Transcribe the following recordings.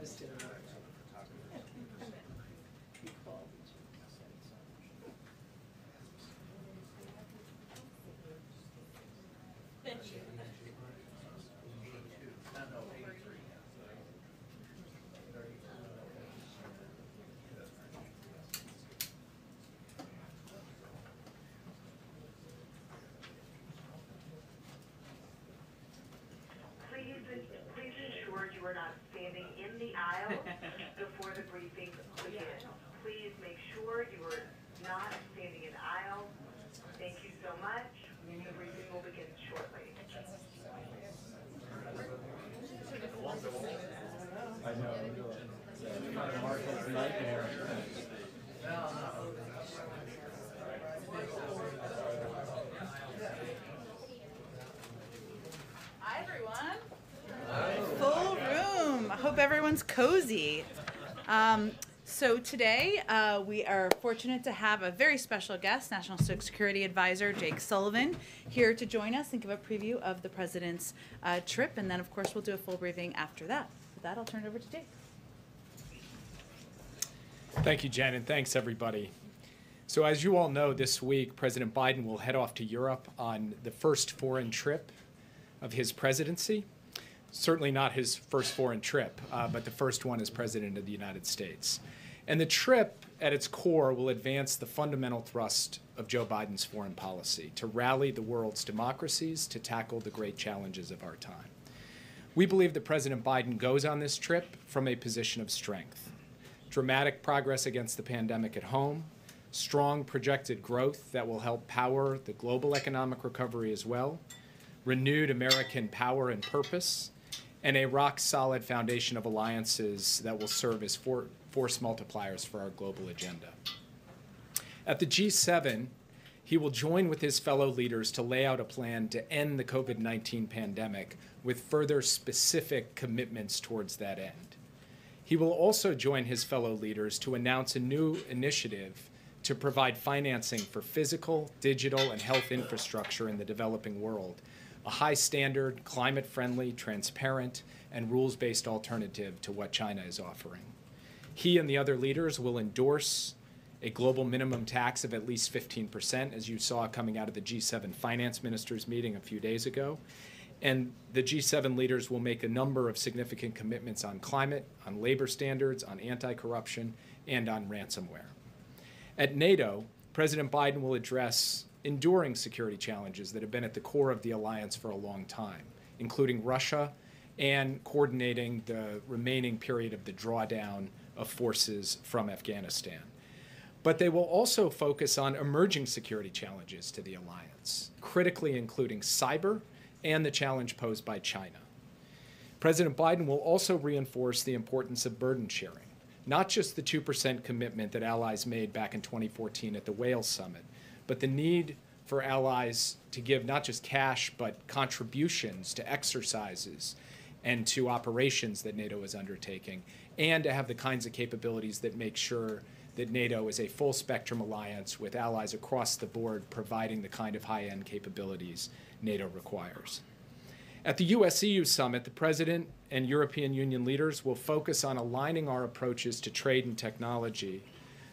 Please ensure you are not standing in the aisle before the briefing begins. Please make sure you are not standing in the aisle. Thank you so much. The briefing will begin shortly. I know. Marshall's nightmare. Hi, everyone. Full room. I hope everyone's cozy. So today we are fortunate to have a very special guest, National Security Advisor Jake Sullivan, here to join us and give a preview of the president's trip. And then, of course, we'll do a full briefing after that. With that, I'll turn it over to Jake. Thank you, Jen, and thanks, everybody. So as you all know, this week, President Biden will head off to Europe on the first foreign trip of his presidency. Certainly not his first foreign trip, but the first one as President of the United States. And the trip, at its core, will advance the fundamental thrust of Joe Biden's foreign policy, to rally the world's democracies to tackle the great challenges of our time. We believe that President Biden goes on this trip from a position of strength. Dramatic progress against the pandemic at home, strong projected growth that will help power the global economic recovery as well, renewed American power and purpose, and a rock-solid foundation of alliances that will serve as force multipliers for our global agenda. At the G7, he will join with his fellow leaders to lay out a plan to end the COVID-19 pandemic with further specific commitments towards that end. He will also join his fellow leaders to announce a new initiative to provide financing for physical, digital, and health infrastructure in the developing world, a high-standard, climate-friendly, transparent, and rules-based alternative to what China is offering. He and the other leaders will endorse a global minimum tax of at least 15%, as you saw coming out of the G7 finance ministers meeting a few days ago. And the G7 leaders will make a number of significant commitments on climate, on labor standards, on anti-corruption, and on ransomware. At NATO, President Biden will address enduring security challenges that have been at the core of the alliance for a long time, including Russia and coordinating the remaining period of the drawdown of forces from Afghanistan. But they will also focus on emerging security challenges to the alliance, critically including cyber and the challenge posed by China. President Biden will also reinforce the importance of burden sharing, not just the 2% commitment that allies made back in 2014 at the Wales Summit, but the need for allies to give not just cash, but contributions to exercises and to operations that NATO is undertaking, and to have the kinds of capabilities that make sure that NATO is a full-spectrum alliance with allies across the board providing the kind of high-end capabilities NATO requires. At the US-EU summit, the President and European Union leaders will focus on aligning our approaches to trade and technology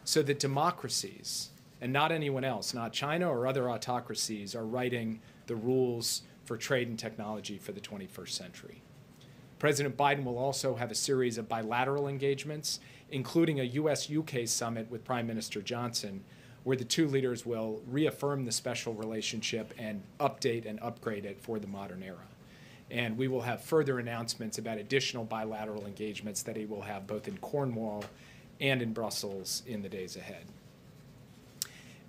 so that democracies, and not anyone else, not China or other autocracies, are writing the rules for trade and technology for the 21st century. President Biden will also have a series of bilateral engagements, including a US-UK summit with Prime Minister Johnson, where the two leaders will reaffirm the special relationship and update and upgrade it for the modern era. And we will have further announcements about additional bilateral engagements that he will have both in Cornwall and in Brussels in the days ahead.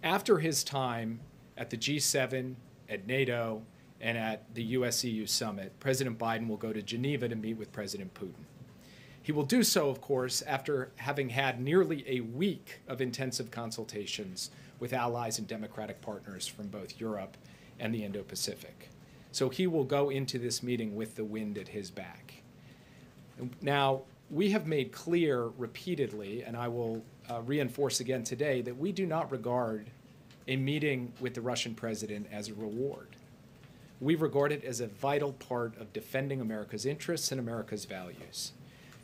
After his time at the G7, at NATO, and at the US-EU summit, President Biden will go to Geneva to meet with President Putin. He will do so, of course, after having had nearly a week of intensive consultations with allies and democratic partners from both Europe and the Indo-Pacific. So he will go into this meeting with the wind at his back. Now, we have made clear repeatedly, and I will reinforce again today, that we do not regard a meeting with the Russian president as a reward. We regard it as a vital part of defending America's interests and America's values.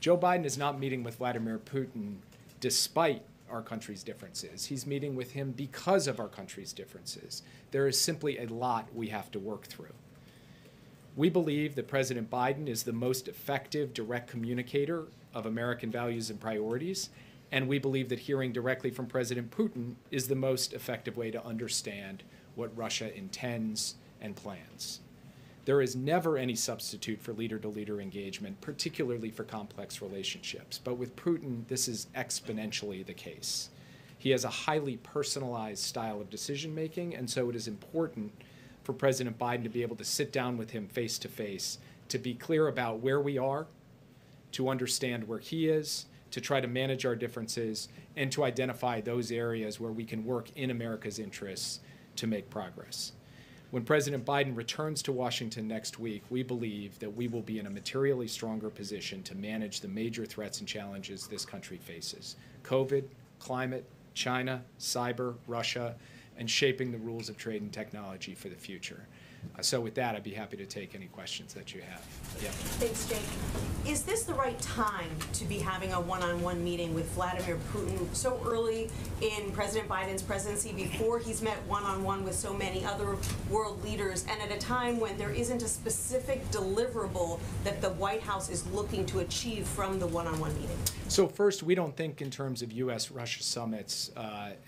Joe Biden is not meeting with Vladimir Putin despite our country's differences. He's meeting with him because of our country's differences. There is simply a lot we have to work through. We believe that President Biden is the most effective direct communicator of American values and priorities, and we believe that hearing directly from President Putin is the most effective way to understand what Russia intends and plans. There is never any substitute for leader-to-leader engagement, particularly for complex relationships. But with Putin, this is exponentially the case. He has a highly personalized style of decision-making, and so it is important for President Biden to be able to sit down with him face-to-face, to be clear about where we are, to understand where he is, to try to manage our differences, and to identify those areas where we can work in America's interests to make progress. When President Biden returns to Washington next week, we believe that we will be in a materially stronger position to manage the major threats and challenges this country faces: COVID, climate, China, cyber, Russia, and shaping the rules of trade and technology for the future. So with that, I'd be happy to take any questions that you have. Yeah. Thanks, Jake. Is this the right time to be having a one-on-one meeting with Vladimir Putin so early in President Biden's presidency, before he's met one-on-one with so many other world leaders, and at a time when there isn't a specific deliverable that the White House is looking to achieve from the one-on-one meeting? So first, we don't think in terms of U.S.-Russia summits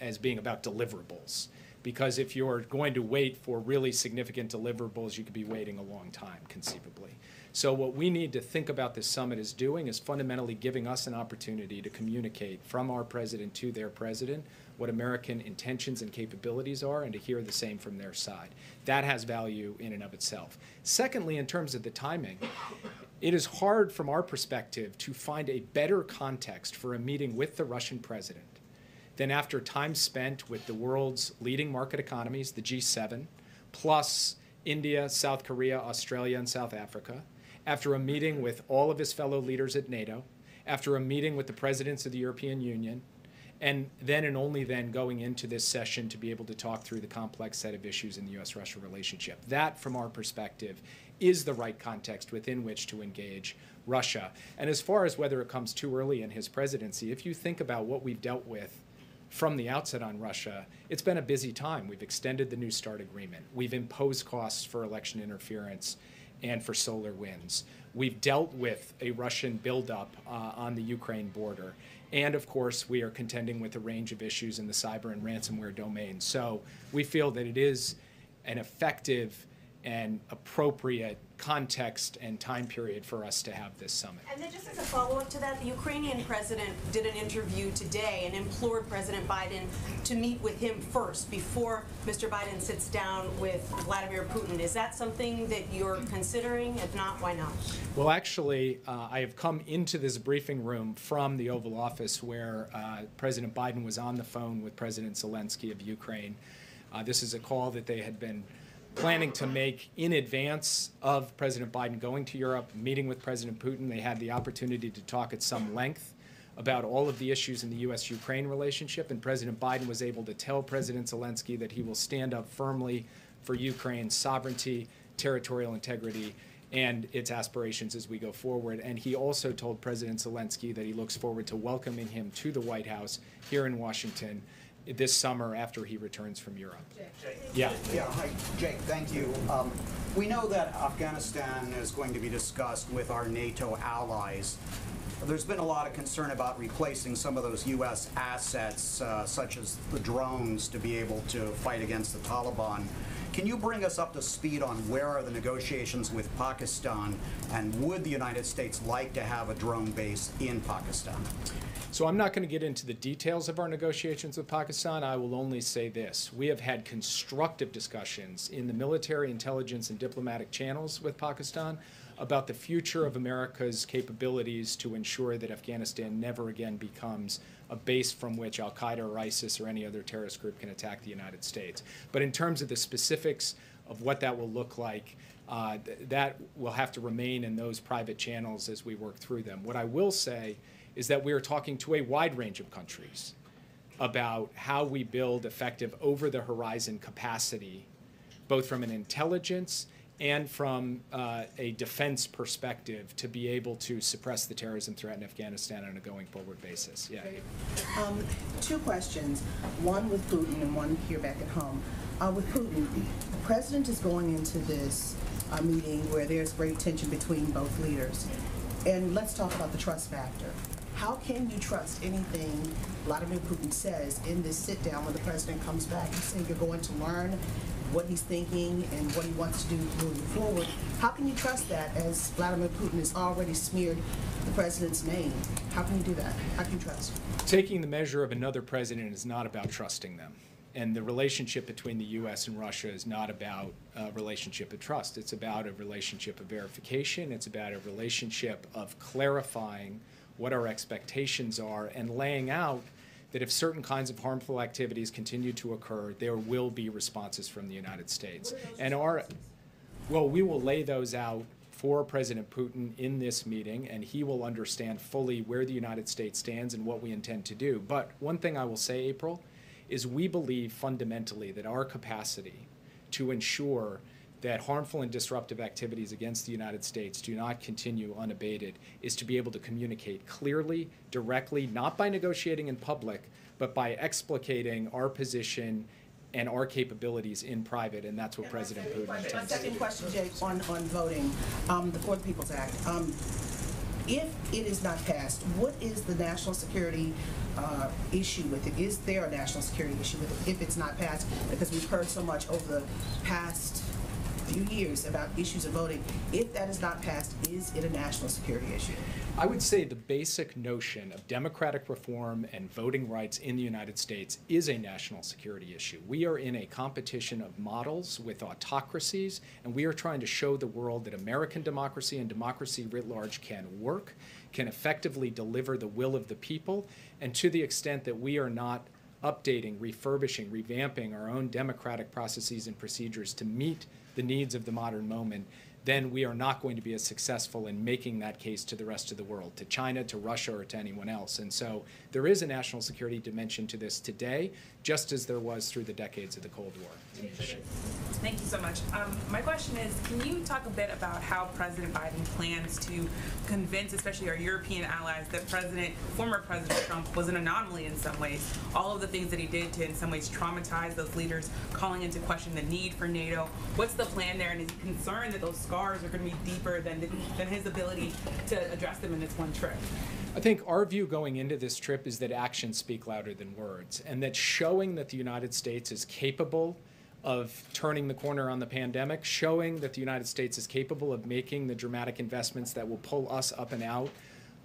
as being about deliverables. Because if you're going to wait for really significant deliverables, you could be waiting a long time, conceivably. So what we need to think about this summit is doing is fundamentally giving us an opportunity to communicate from our president to their president what American intentions and capabilities are, and to hear the same from their side. That has value in and of itself. Secondly, in terms of the timing, it is hard from our perspective to find a better context for a meeting with the Russian president than after time spent with the world's leading market economies, the G7, plus India, South Korea, Australia, and South Africa, after a meeting with all of his fellow leaders at NATO, after a meeting with the presidents of the European Union, and then and only then going into this session to be able to talk through the complex set of issues in the U.S.-Russia relationship. That, from our perspective, is the right context within which to engage Russia. And as far as whether it comes too early in his presidency, if you think about what we've dealt with from the outset on Russia, it's been a busy time. We've extended the New START agreement. We've imposed costs for election interference and for solar winds. We've dealt with a Russian buildup on the Ukraine border. And of course, we are contending with a range of issues in the cyber and ransomware domain. So we feel that it is an effective and appropriate context and time period for us to have this summit. And then just as a follow-up to that, the Ukrainian president did an interview today and implored President Biden to meet with him first before Mr. Biden sits down with Vladimir Putin. Is that something that you're considering? If not, why not? Well, actually, I have come into this briefing room from the Oval Office where President Biden was on the phone with President Zelensky of Ukraine. This is a call that they had been planning to make in advance of President Biden going to Europe, meeting with President Putin. They had the opportunity to talk at some length about all of the issues in the U.S.-Ukraine relationship, and President Biden was able to tell President Zelensky that he will stand up firmly for Ukraine's sovereignty, territorial integrity, and its aspirations as we go forward. And he also told President Zelensky that he looks forward to welcoming him to the White House here in Washington this summer after he returns from Europe. Jake. Yeah. Hi, Jake, thank you. We know that Afghanistan is going to be discussed with our NATO allies. There's been a lot of concern about replacing some of those U.S. assets, such as the drones, to be able to fight against the Taliban. Can you bring us up to speed on where are the negotiations with Pakistan, and would the United States like to have a drone base in Pakistan? So I'm not going to get into the details of our negotiations with Pakistan. I will only say this. We have had constructive discussions in the military, intelligence, and diplomatic channels with Pakistan about the future of America's capabilities to ensure that Afghanistan never again becomes a base from which al-Qaeda or ISIS or any other terrorist group can attack the United States. But in terms of the specifics of what that will look like, that will have to remain in those private channels as we work through them. What I will say is that we are talking to a wide range of countries about how we build effective over-the-horizon capacity, both from an intelligence and from a defense perspective to be able to suppress the terrorism threat in Afghanistan on a going forward basis. Yeah. Two questions, one with Putin and one here back at home. With Putin, the president is going into this meeting where there's great tension between both leaders. And let's talk about the trust factor. How can you trust anything Vladimir Putin says in this sit down when the president comes back? You say you're going to learn what he's thinking and what he wants to do moving forward. How can you trust that as Vladimir Putin has already smeared the president's name? How can you do that? How can you trust? Taking the measure of another president is not about trusting them. And the relationship between the U.S. and Russia is not about a relationship of trust. It's about a relationship of verification. It's about a relationship of clarifying what our expectations are and laying out that if certain kinds of harmful activities continue to occur, there will be responses from the United States. And we will lay those out for President Putin in this meeting, and he will understand fully where the United States stands and what we intend to do. But one thing I will say, April, is we believe fundamentally that our capacity to ensure that harmful and disruptive activities against the United States do not continue unabated is to be able to communicate clearly, directly, not by negotiating in public, but by explicating our position and our capabilities in private, and that's what President Putin intends to do. Second question, Jake, on voting, the For the People's Act. If it is not passed, what is the national security issue with it? Is there a national security issue with it if it's not passed? Because we've heard so much over the past few years about issues of voting. If that is not passed, is it a national security issue? I would say the basic notion of democratic reform and voting rights in the United States is a national security issue. We are in a competition of models with autocracies, and we are trying to show the world that American democracy and democracy writ large can work, can effectively deliver the will of the people, and to the extent that we are not updating, refurbishing, revamping our own democratic processes and procedures to meet the needs of the modern moment, then we are not going to be as successful in making that case to the rest of the world, to China, to Russia, or to anyone else. And so there is a national security dimension to this today, just as there was through the decades of the Cold War. Thank you so much. My question is, can you talk a bit about how President Biden plans to convince, especially our European allies, that former President Trump was an anomaly in some ways? All of the things that he did to, in some ways, traumatize those leaders, calling into question the need for NATO. What's the plan there? And is he concerned that those scars are going to be deeper than his ability to address them in this one trip? I think our view going into this trip is that actions speak louder than words, and that showing that the United States is capable of turning the corner on the pandemic, showing that the United States is capable of making the dramatic investments that will pull us up and out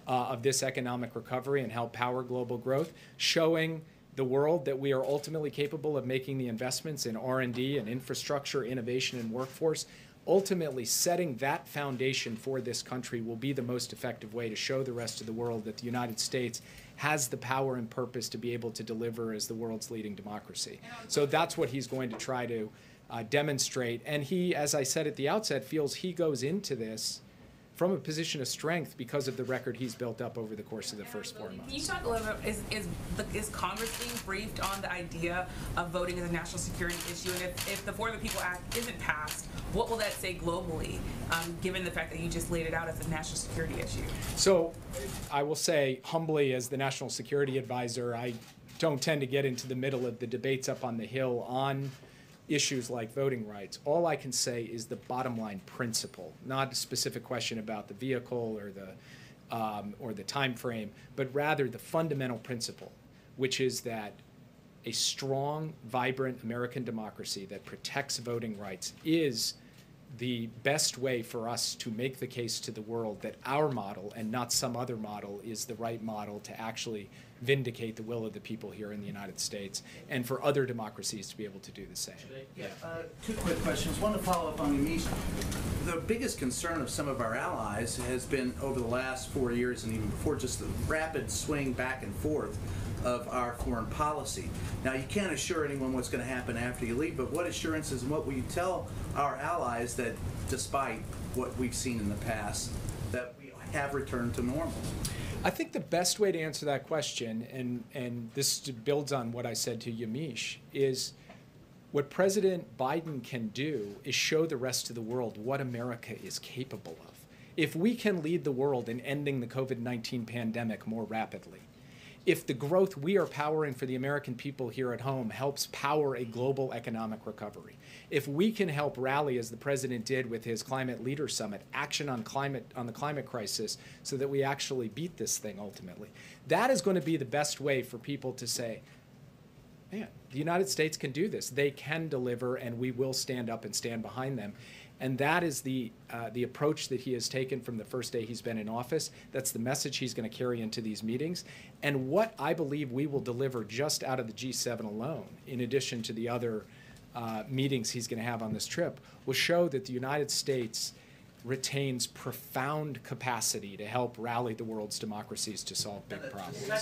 of this economic recovery and help power global growth, showing the world that we are ultimately capable of making the investments in R&D and infrastructure, innovation, and workforce. Ultimately, setting that foundation for this country will be the most effective way to show the rest of the world that the United States has the power and purpose to be able to deliver as the world's leading democracy. So that's what he's going to try to demonstrate. And he, as I said at the outset, feels he goes into this from a position of strength because of the record he's built up over the course of the first 4 months. Can you talk a little bit, is Congress being briefed on the idea of voting as a national security issue? And if the For the People Act isn't passed, what will that say globally, given the fact that you just laid it out as a national security issue? So I will say humbly, as the National Security Advisor, I don't tend to get into the middle of the debates up on the Hill on issues like voting rights. All I can say is the bottom line principle, not a specific question about the vehicle or the time frame, but rather the fundamental principle, which is that a strong, vibrant American democracy that protects voting rights is the best way for us to make the case to the world that our model and not some other model is the right model to actually vindicate the will of the people here in the United States, and for other democracies to be able to do the same. Yeah, two quick questions. One to follow up on Yamiche. The biggest concern of some of our allies has been over the last 4 years and even before, just the rapid swing back and forth of our foreign policy. Now, you can't assure anyone what's going to happen after you leave, but what assurances and what will you tell our allies that despite what we've seen in the past, that we have returned to normal? I think the best way to answer that question, and this builds on what I said to Yamiche, is What President Biden can do is show the rest of the world what America is capable of. If we can lead the world in ending the COVID-19 pandemic more rapidly, if the growth we are powering for the American people here at home helps power a global economic recovery, if we can help rally, as the president did with his Climate Leader Summit, action on the climate crisis so that we actually beat this thing ultimately, that is going to be the best way for people to say, man, the United States can do this. They can deliver, and we will stand up and stand behind them. And that is the approach that he has taken from the first day he's been in office. That's the message he's going to carry into these meetings. And what I believe we will deliver just out of the G7 alone, in addition to the other meetings he's going to have on this trip, will show that the United States retains profound capacity to help rally the world's democracies to solve big problems. The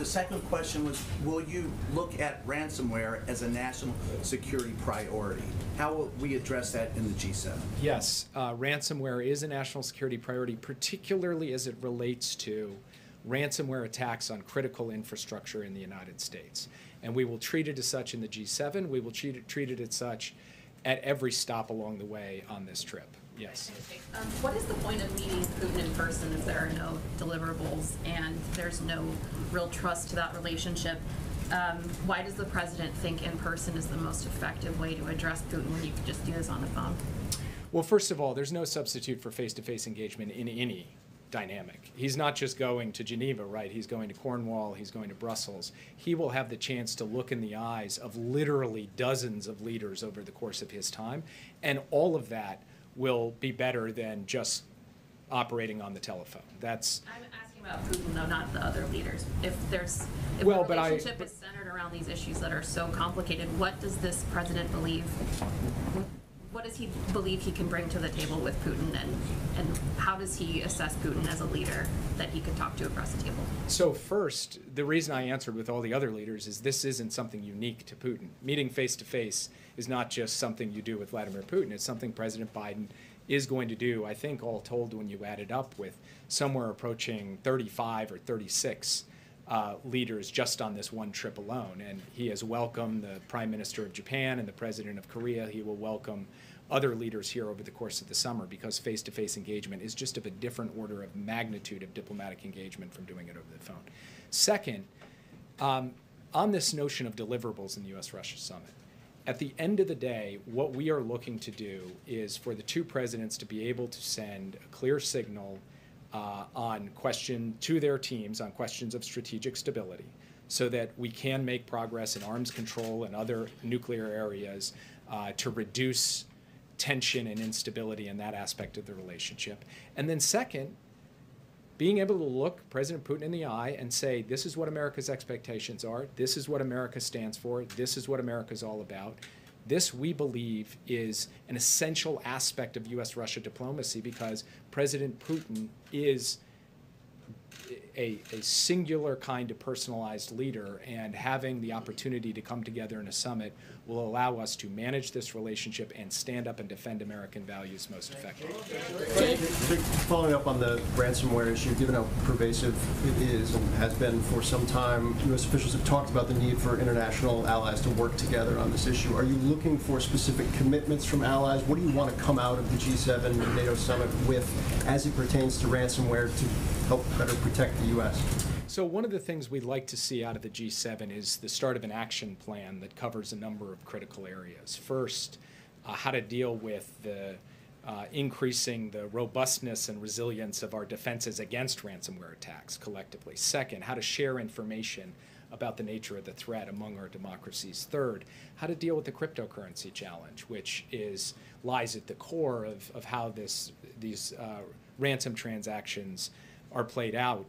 second question was, will you look at ransomware as a national security priority? How will we address that in the G7? Yes, ransomware is a national security priority, particularly as it relates to ransomware attacks on critical infrastructure in the United States. And we will treat it as such in the G7. We will treat it as such at every stop along the way on this trip. Yes. What is the point of meeting Putin in person if there are no deliverables and there's no real trust to that relationship? Why does the president think in person is the most effective way to address Putin when you could just do this on the phone? Well, first of all, there's no substitute for face-to-face engagement in any dynamic. He's not just going to Geneva, right? He's going to Cornwall, he's going to Brussels. He will have the chance to look in the eyes of literally dozens of leaders over the course of his time, and all of that will be better than just operating on the telephone. That's... I'm asking about Putin, though, not the other leaders. If the relationship is centered around these issues that are so complicated, what does this president believe? What does he believe he can bring to the table with Putin, and how does he assess Putin as a leader that he could talk to across the table? So first, the reason I answered with all the other leaders is this isn't something unique to Putin. Meeting face-to-face is not just something you do with Vladimir Putin. It's something President Biden is going to do, I think, all told, when you add it up, with somewhere approaching 35 or 36 leaders just on this one trip alone. And he has welcomed the Prime Minister of Japan and the President of Korea. He will welcome other leaders here over the course of the summer, because face-to-face engagement is just of a different order of magnitude of diplomatic engagement from doing it over the phone. Second, on this notion of deliverables in the U.S.-Russia summit, at the end of the day, what we are looking to do is for the two presidents to be able to send a clear signal to their teams on questions of strategic stability, so that we can make progress in arms control and other nuclear areas to reduce tension and instability in that aspect of the relationship. And then second, being able to look President Putin in the eye and say, this is what America's expectations are, this is what America stands for, this is what America's all about. This, we believe, is an essential aspect of U.S.-Russia diplomacy, because President Putin is a singular kind of personalized leader, and having the opportunity to come together in a summit will allow us to manage this relationship and stand up and defend American values most effectively. Following up on the ransomware issue, given how pervasive it is and has been for some time, U.S. officials have talked about the need for international allies to work together on this issue. Are you looking for specific commitments from allies? What do you want to come out of the G7 and NATO summit with as it pertains to ransomware to help better protect the U.S.? So one of the things we'd like to see out of the G7 is the start of an action plan that covers a number of critical areas. First, how to deal with the increasing the robustness and resilience of our defenses against ransomware attacks collectively. Second, how to share information about the nature of the threat among our democracies. Third, how to deal with the cryptocurrency challenge, which lies at the core of how these ransom transactions are played out.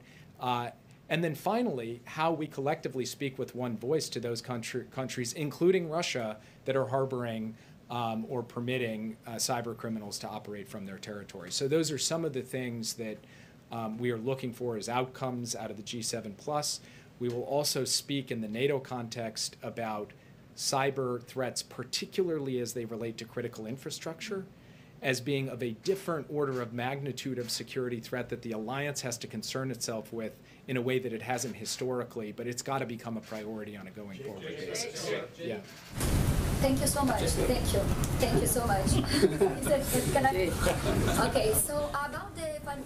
And then finally, how we collectively speak with one voice to those countries, including Russia, that are harboring or permitting cyber criminals to operate from their territory. So those are some of the things that we are looking for as outcomes out of the G7+. We will also speak in the NATO context about cyber threats, particularly as they relate to critical infrastructure, as being of a different order of magnitude of security threat that the alliance has to concern itself with in a way that it hasn't historically, but it's got to become a priority on a going forward basis. Yeah. Thank you so much. Thank you. Thank you so much. Okay, so about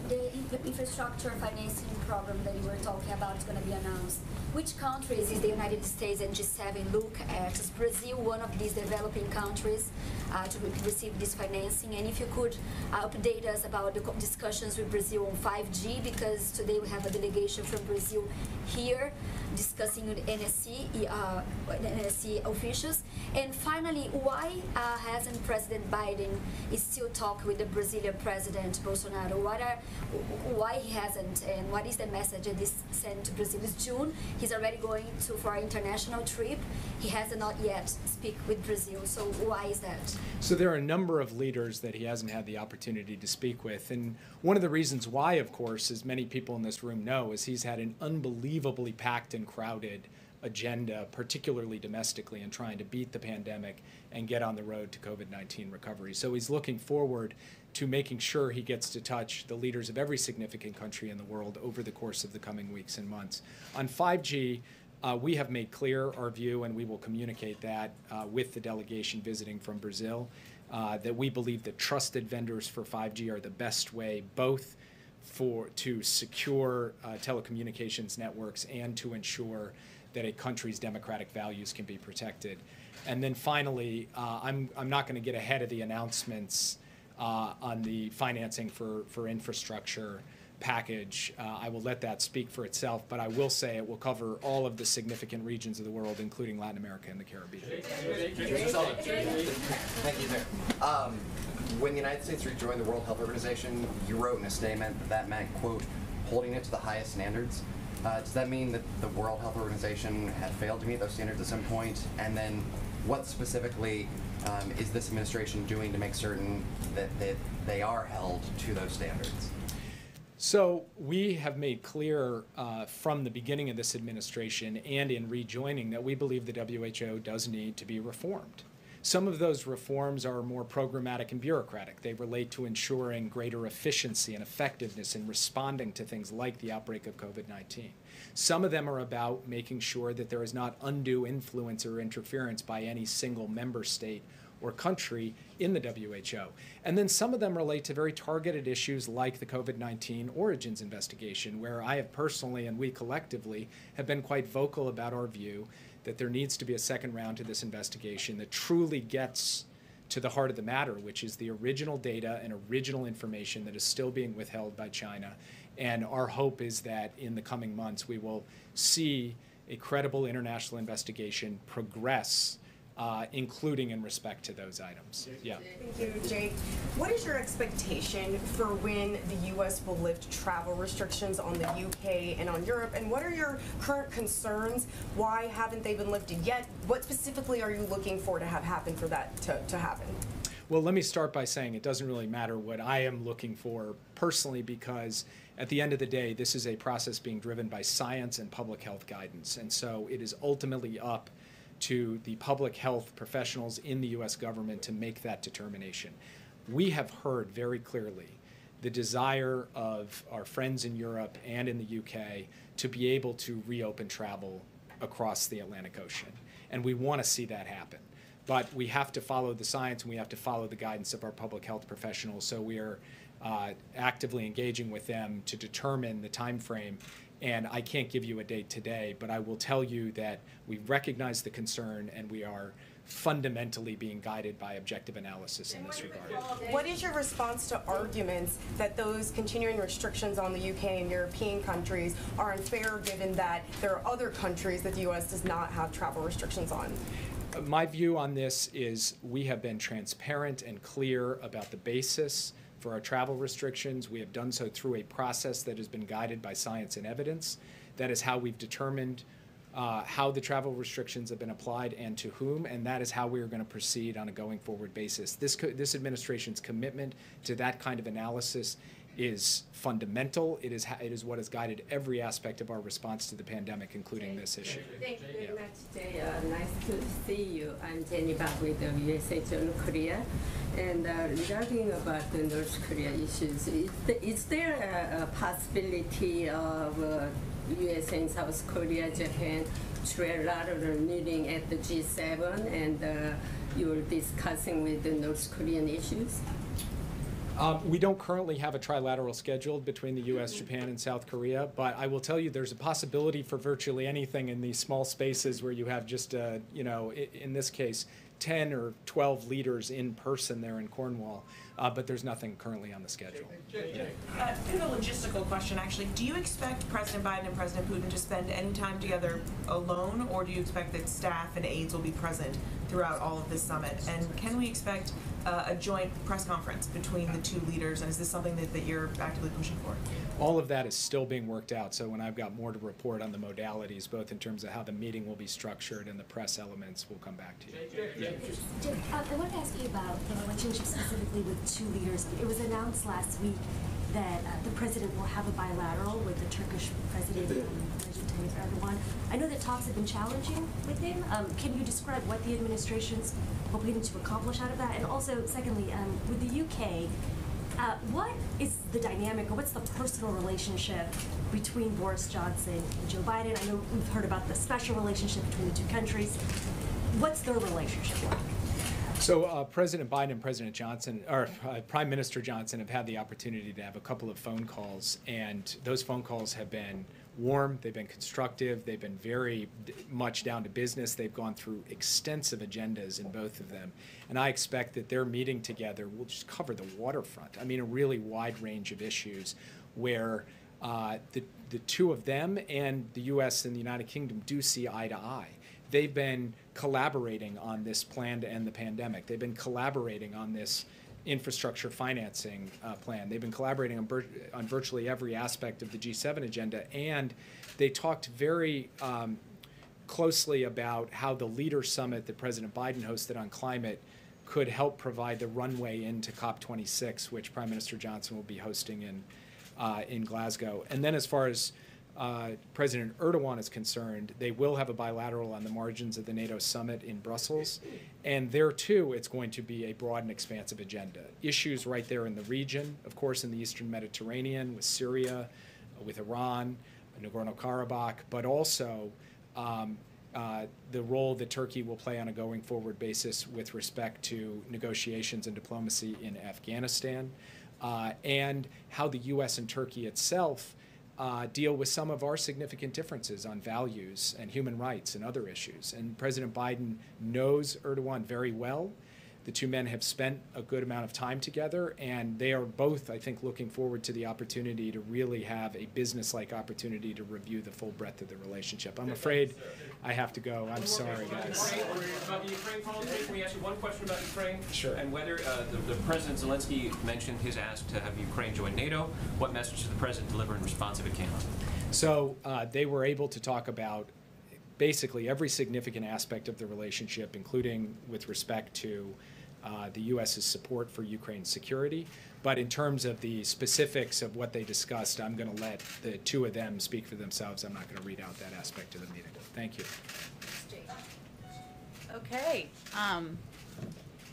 the infrastructure financing program that you were talking about is going to be announced. Which countries is the United States and G7 look at? Is Brazil one of these developing countries to receive this financing? And if you could update us about the discussions with Brazil on 5G, because today we have a delegation from Brazil here discussing with NSC officials. And finally, why hasn't President Biden still talked with the Brazilian President Bolsonaro? Why he hasn't, and what is the message that is sent to Brazil? It's June. He's already going for an international trip. He has not yet speak with Brazil. So why is that? So there are a number of leaders that he hasn't had the opportunity to speak with. And one of the reasons why, of course, as many people in this room know, is he's had an unbelievably packed and crowded agenda, particularly domestically, in trying to beat the pandemic and get on the road to COVID-19 recovery. So he's looking forward to making sure he gets to touch the leaders of every significant country in the world over the course of the coming weeks and months. On 5G, we have made clear our view, and we will communicate that with the delegation visiting from Brazil, that we believe that trusted vendors for 5G are the best way both to secure telecommunications networks and to ensure that a country's democratic values can be protected. And then finally, I'm not going to get ahead of the announcements on the financing for infrastructure package. I will let that speak for itself, but I will say it will cover all of the significant regions of the world, including Latin America and the Caribbean. Thank you, sir. When the United States rejoined the World Health Organization, you wrote in a statement that meant, quote, holding it to the highest standards. Does that mean that the World Health Organization had failed to meet those standards at some point? And then what specifically is this administration doing to make certain that they are held to those standards? So we have made clear from the beginning of this administration and in rejoining that we believe the WHO does need to be reformed. Some of those reforms are more programmatic and bureaucratic. They relate to ensuring greater efficiency and effectiveness in responding to things like the outbreak of COVID-19. Some of them are about making sure that there is not undue influence or interference by any single member state or country in the WHO. And then some of them relate to very targeted issues like the COVID-19 origins investigation, where I have personally and we collectively have been quite vocal about our view that there needs to be a second round to this investigation that truly gets to the heart of the matter, which is the original data and original information that is still being withheld by China. And our hope is that in the coming months we will see a credible international investigation progress, including in respect to those items. Yeah. Thank you, Jake. What is your expectation for when the U.S. will lift travel restrictions on the UK and on Europe? And what are your current concerns? Why haven't they been lifted yet? What specifically are you looking for to have happen for that to happen? Well, let me start by saying it doesn't really matter what I am looking for personally, because at the end of the day, this is a process being driven by science and public health guidance. And so it is ultimately up to the public health professionals in the U.S. government to make that determination. We have heard very clearly the desire of our friends in Europe and in the UK to be able to reopen travel across the Atlantic Ocean. And we want to see that happen. But we have to follow the science and we have to follow the guidance of our public health professionals. So we are actively engaging with them to determine the time frame. And I can't give you a date today, but I will tell you that we recognize the concern and we are fundamentally being guided by objective analysis in this regard. What is your response to arguments that those continuing restrictions on the UK and European countries are unfair, given that there are other countries that the U.S. does not have travel restrictions on? My view on this is we have been transparent and clear about the basis for our travel restrictions. We have done so through a process that has been guided by science and evidence. That is how we've determined how the travel restrictions have been applied and to whom, and that is how we are going to proceed on a going forward basis. This administration's commitment to that kind of analysis is fundamental. It is what has guided every aspect of our response to the pandemic, inclling this issue. Thank you very much, Jay. Nice to see you. I'm Jenny Back with the USA Journal Korea. And regarding about the North Korea issues, is there a possibility of USA and South Korea, Japan, trilateral meeting at the G7, and you're discussing with the North Korean issues? We don't currently have a trilateral scheduled between the U.S., Japan, and South Korea, but I will tell you there's a possibility for virtually anything in these small spaces where you have just, in this case, 10 or 12 leaders in person there in Cornwall, but there's nothing currently on the schedule. Bit of a logistical question, actually. Do you expect President Biden and President Putin to spend any time together alone, or do you expect that staff and aides will be present throughout all of this summit? And can we expect a joint press conference between the two leaders, and is this something that you're actively pushing for? All of that is still being worked out, so when I've got more to report on the modalities, both in terms of how the meeting will be structured and the press elements, we'll come back to you. Jim, I want to ask you about the relationship specifically with two leaders. It was announced last week that the president will have a bilateral with the Turkish president, Recep Tayyip Erdogan. I know that talks have been challenging with him. Can you describe what the administration's hoping to accomplish out of that? And also, secondly, with the UK, what is the dynamic, or what's the personal relationship between Boris Johnson and Joe Biden? I know we've heard about the special relationship between the two countries. What's their relationship like? So President Biden and President Johnson, or Prime Minister Johnson, have had the opportunity to have a couple of phone calls, and those phone calls have been warm, they've been constructive, they've been very much down to business. They've gone through extensive agendas in both of them. And I expect that their meeting together will just cover the waterfront. I mean, a really wide range of issues where the two of them and the U.S. and the United Kingdom do see eye to eye. They've been collaborating on this plan to end the pandemic. They've been collaborating on this infrastructure financing plan. They've been collaborating on virtually every aspect of the G7 agenda, and they talked very closely about how the Leader Summit that President Biden hosted on climate could help provide the runway into COP26, which Prime Minister Johnson will be hosting in Glasgow. And then as far as President Erdogan is concerned, they will have a bilateral on the margins of the NATO summit in Brussels. And there, too, it's going to be a broad and expansive agenda. Issues right there in the region, of course, in the Eastern Mediterranean, with Syria, with Iran, Nagorno-Karabakh, but also the role that Turkey will play on a going forward basis with respect to negotiations and diplomacy in Afghanistan, and how the U.S. and Turkey itself deal with some of our significant differences on values and human rights and other issues. And President Biden knows Erdogan very well. The two men have spent a good amount of time together, and they are both, I think, looking forward to the opportunity to really have a business-like opportunity to review the full breadth of the relationship. I'm afraid I have to go. I'm sorry, guys. About the Ukraine politics, can we ask you one question about Ukraine? Sure. And whether the President Zelensky mentioned his ask to have Ukraine join NATO. What message did the President deliver in response if it came up? So they were able to talk about basically every significant aspect of the relationship, including with respect to the U.S.'s support for Ukraine's security. But in terms of the specifics of what they discussed, I'm going to let the two of them speak for themselves. I'm not going to read out that aspect of the meeting. Thank you. Okay.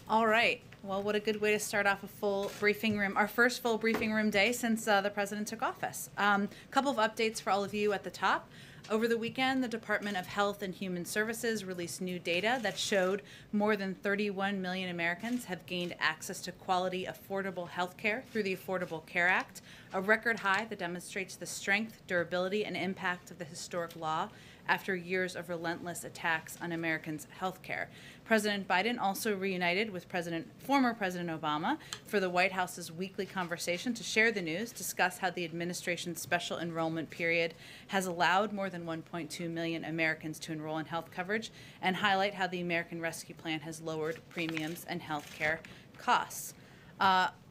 All right. Well, what a good way to start off a full briefing room, our first full briefing room day since the president took office. A couple of updates for all of you at the top. Over the weekend, the Department of Health and Human Services released new data that showed more than 31 million Americans have gained access to quality, affordable health care through the Affordable Care Act, a record high that demonstrates the strength, durability, and impact of the historic law after years of relentless attacks on Americans' health care. President Biden also reunited with former President Obama for the White House's weekly conversation to share the news, discuss how the administration's special enrollment period has allowed more than 1.2 million Americans to enroll in health coverage, and highlight how the American Rescue Plan has lowered premiums and health care costs.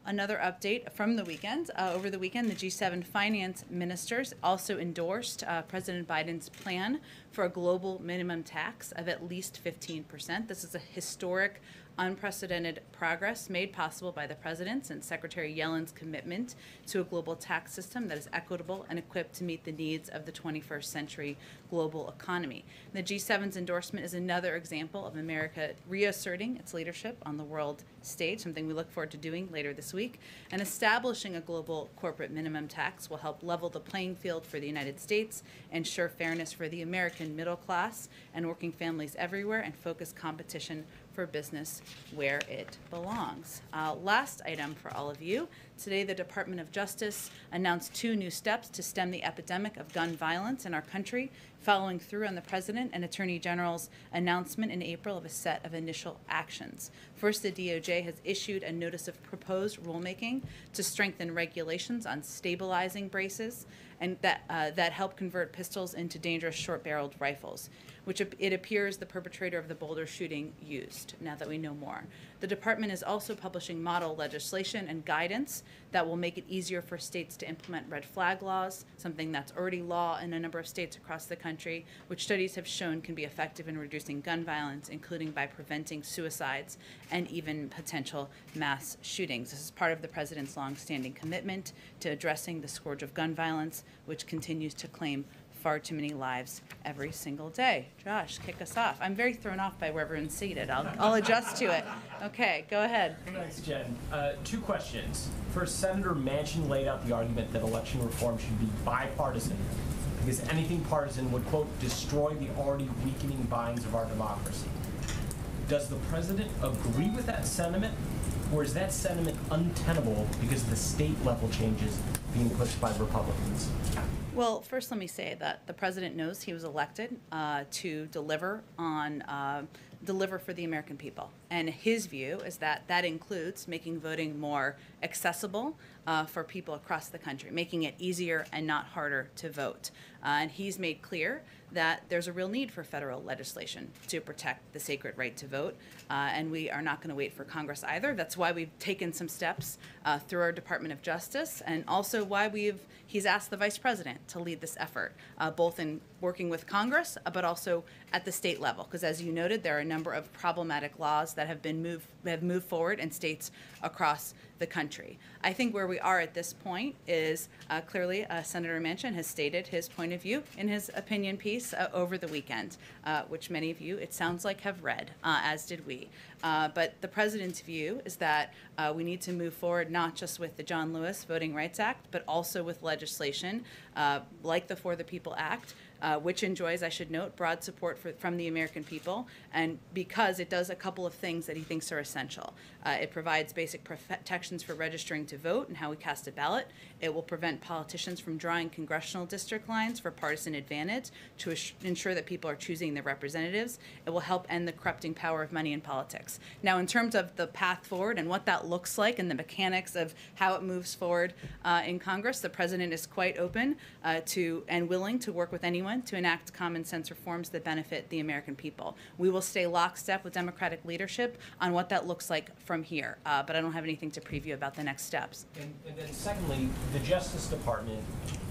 Another update from the weekend. Over the weekend, the G7 finance ministers also endorsed President Biden's plan for a global minimum tax of at least 15%. This is a historic unprecedented progress made possible by the President's and Secretary Yellen's commitment to a global tax system that is equitable and equipped to meet the needs of the 21st century global economy. The G7's endorsement is another example of America reasserting its leadership on the world stage, something we look forward to doing later this week. And establishing a global corporate minimum tax will help level the playing field for the United States, ensure fairness for the American middle class and working families everywhere, and focus competition for business where it belongs. Last item for all of you. Today, the Department of Justice announced 2 new steps to stem the epidemic of gun violence in our country, following through on the President and Attorney General's announcement in April of a set of initial actions. First, the DOJ has issued a notice of proposed rulemaking to strengthen regulations on stabilizing braces and that help convert pistols into dangerous short-barreled rifles, which it appears the perpetrator of the Boulder shooting used, now that we know more. The department is also publishing model legislation and guidance that will make it easier for states to implement red flag laws, something that's already law in a number of states across the country, which studies have shown can be effective in reducing gun violence, including by preventing suicides and even potential mass shootings. This is part of the President's longstanding commitment to addressing the scourge of gun violence, which continues to claim far too many lives every single day. Josh, kick us off. I'm very thrown off by where everyone's seated. I'll adjust to it. Okay, go ahead. Thanks, Jen. 2 questions. First, Senator Manchin laid out the argument that election reform should be bipartisan because anything partisan would, quote, destroy the already weakening binds of our democracy. Does the president agree with that sentiment, or is that sentiment untenable because of the state level changes being pushed by Republicans? Well, first let me say that the president knows he was elected to deliver for the American people. And his view is that that includes making voting more accessible for people across the country, making it easier and not harder to vote. And he's made clear that there's a real need for federal legislation to protect the sacred right to vote. And we are not going to wait for Congress either. That's why we've taken some steps through our Department of Justice, and also why he's asked the Vice President to lead this effort, both in working with Congress, but also at the state level. Because as you noted, there are a number of problematic laws that have moved forward in states across the country. I think where we are at this point is clearly Senator Manchin has stated his point of view in his opinion piece over the weekend, which many of you, it sounds like, have read, as did we. But the president's view is that we need to move forward not just with the John Lewis Voting Rights Act, but also with legislation like the For the People Act, which enjoys, I should note, broad support from the American people, and because it does a couple of things that he thinks are essential. It provides basic protections for registering to vote and how we cast a ballot. It will prevent politicians from drawing congressional district lines for partisan advantage to ensure that people are choosing their representatives. It will help end the corrupting power of money in politics. Now, in terms of the path forward and what that looks like and the mechanics of how it moves forward in Congress, the president is quite open to and willing to work with anyone to enact common sense reforms that benefit the American people. We will stay lockstep with Democratic leadership on what that looks like from here, but I don't have anything to preview about the next steps. And then secondly, the Justice Department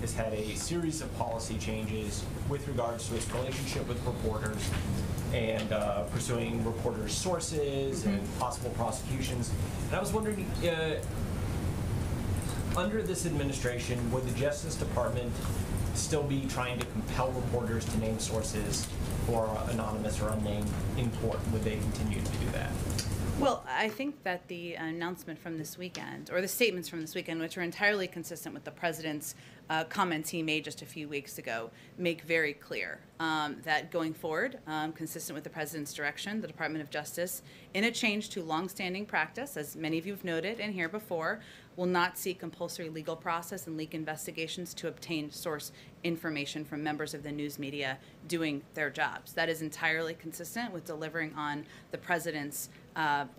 has had a series of policy changes with regards to its relationship with reporters and pursuing reporters' sources and possible prosecutions. And I was wondering, under this administration, would the Justice Department still be trying to compel reporters to name sources or anonymous or unnamed in court? Would they continue to do that? Well, I think that the announcement from this weekend, or the statements from this weekend, which are entirely consistent with the president's comments he made just a few weeks ago, make very clear that going forward, consistent with the president's direction, the Department of Justice, in a change to longstanding practice, as many of you have noted and here before, will not seek compulsory legal process and leak investigations to obtain source information from members of the news media doing their jobs. That is entirely consistent with delivering on the president's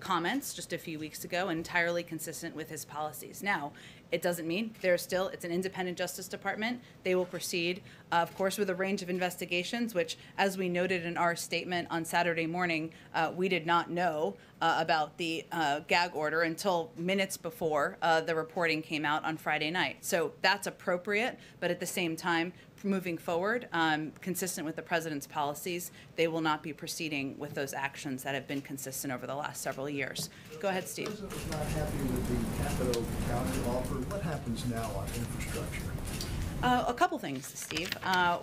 comments just a few weeks ago, and entirely consistent with his policies. Now, it doesn't mean it's an independent Justice Department. They will proceed, of course, with a range of investigations, which, as we noted in our statement on Saturday morning, we did not know about the gag order until minutes before the reporting came out on Friday night. So that's appropriate, but at the same time, moving forward, consistent with the president's policies, they will not be proceeding with those actions that have been consistent over the last several years. Go ahead, Steve. The president was not happy with the Capitol counter offer. What happens now on infrastructure? A couple things, Steve.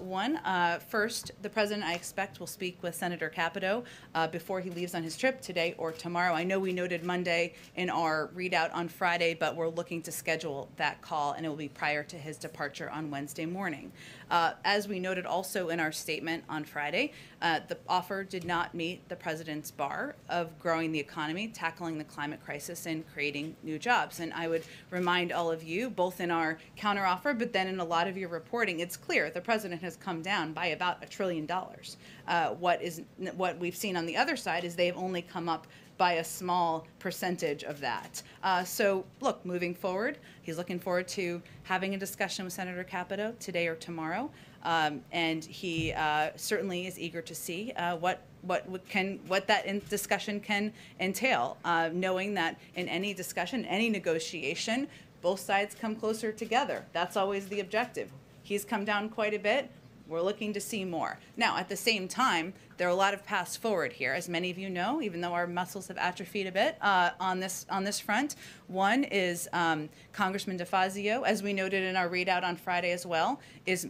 One, first, the president, I expect, will speak with Senator Capito before he leaves on his trip today or tomorrow. I know we noted Monday in our readout on Friday, but we're looking to schedule that call, and it will be prior to his departure on Wednesday morning. As we noted also in our statement on Friday, the offer did not meet the president's bar of growing the economy, tackling the climate crisis, and creating new jobs. And I would remind all of you, both in our counteroffer, but then in a lot of your reporting, it's clear the president has come down by about $1 trillion. What we've seen on the other side is they've only come up by a small percentage of that. So look, moving forward, he's looking forward to having a discussion with Senator Capito today or tomorrow, and he certainly is eager to see what that discussion can entail, knowing that in any discussion, any negotiation, both sides come closer together. That's always the objective. He's come down quite a bit. We're looking to see more. Now, at the same time, there are a lot of paths forward here, as many of you know, even though our muscles have atrophied a bit on this front. One is Congressman DeFazio, as we noted in our readout on Friday as well, is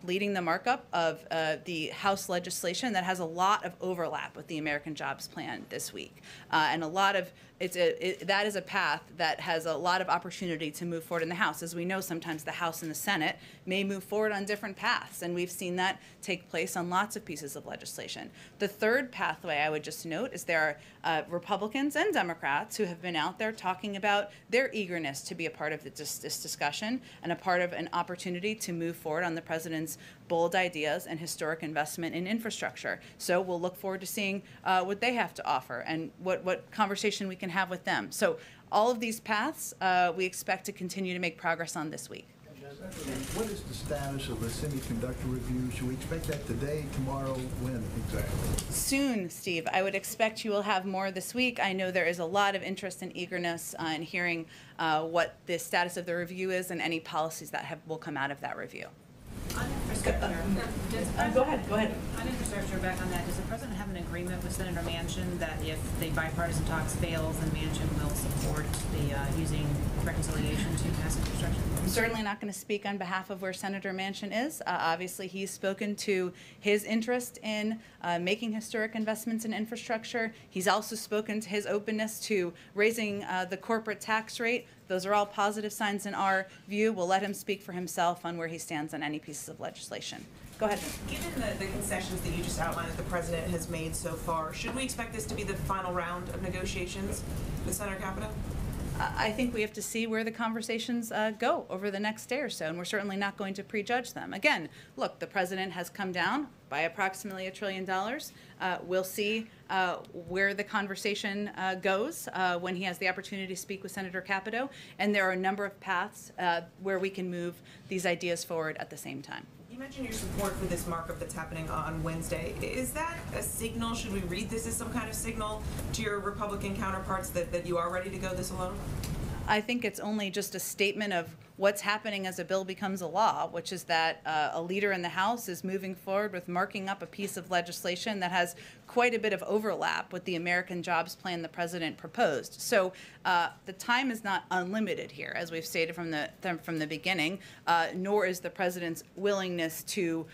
leading the markup of the House legislation that has a lot of overlap with the American Jobs Plan this week, and a lot of that is a path that has a lot of opportunity to move forward in the House. As we know, sometimes the House and the Senate may move forward on different paths, and we've seen that take place on lots of pieces of legislation. The third pathway I would just note is there are Republicans and Democrats who have been out there talking about their eagerness to be a part of this discussion and a part of an opportunity to move forward on the president's bold ideas and historic investment in infrastructure. So we'll look forward to seeing what they have to offer and what conversation we can have with them. So all of these paths we expect to continue to make progress on this week. What is the status of the semiconductor review? Should we expect that today, tomorrow, when exactly? Soon, Steve. I would expect you will have more this week. I know there is a lot of interest and eagerness in hearing what the status of the review is and any policies that will come out of that review. On infrastructure, go ahead. On infrastructure, back on that, does the president have an agreement with Senator Manchin that if the bipartisan talks fails, then Manchin will support the using reconciliation to pass infrastructure? I'm certainly not going to speak on behalf of where Senator Manchin is. Obviously, he's spoken to his interest in making historic investments in infrastructure. He's also spoken to his openness to raising the corporate tax rate. Those are all positive signs in our view. We'll let him speak for himself on where he stands on any pieces of legislation. Go ahead. Given the concessions that you just outlined that the president has made so far, should we expect this to be the final round of negotiations with Senator Capito? I think we have to see where the conversations go over the next day or so, and we're certainly not going to prejudge them. Again, look, the president has come down by approximately $1 trillion. We'll see where the conversation goes when he has the opportunity to speak with Senator Capito, and there are a number of paths where we can move these ideas forward at the same time. You mentioned your support for this markup that's happening on Wednesday. Is that a signal? Should we read this as some kind of signal to your Republican counterparts that you are ready to go this alone? I think it's only just a statement of what's happening as a bill becomes a law, which is that a leader in the House is moving forward with marking up a piece of legislation that has quite a bit of overlap with the American Jobs Plan the president proposed. So the time is not unlimited here, as we've stated from the beginning, nor is the president's willingness to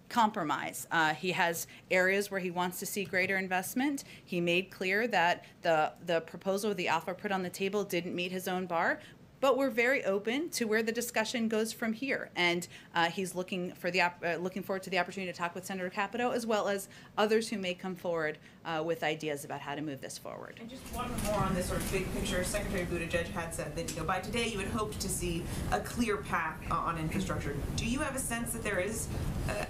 compromise. He has areas where he wants to see greater investment. He made clear that the proposal, the offer put on the table, didn't meet his own bar. But we're very open to where the discussion goes from here, and he's looking forward to the opportunity to talk with Senator Capito, as well as others who may come forward with ideas about how to move this forward. And just one more on this sort of big picture. Secretary Buttigieg had said that by today you had hoped to see a clear path on infrastructure. Do you have a sense that there is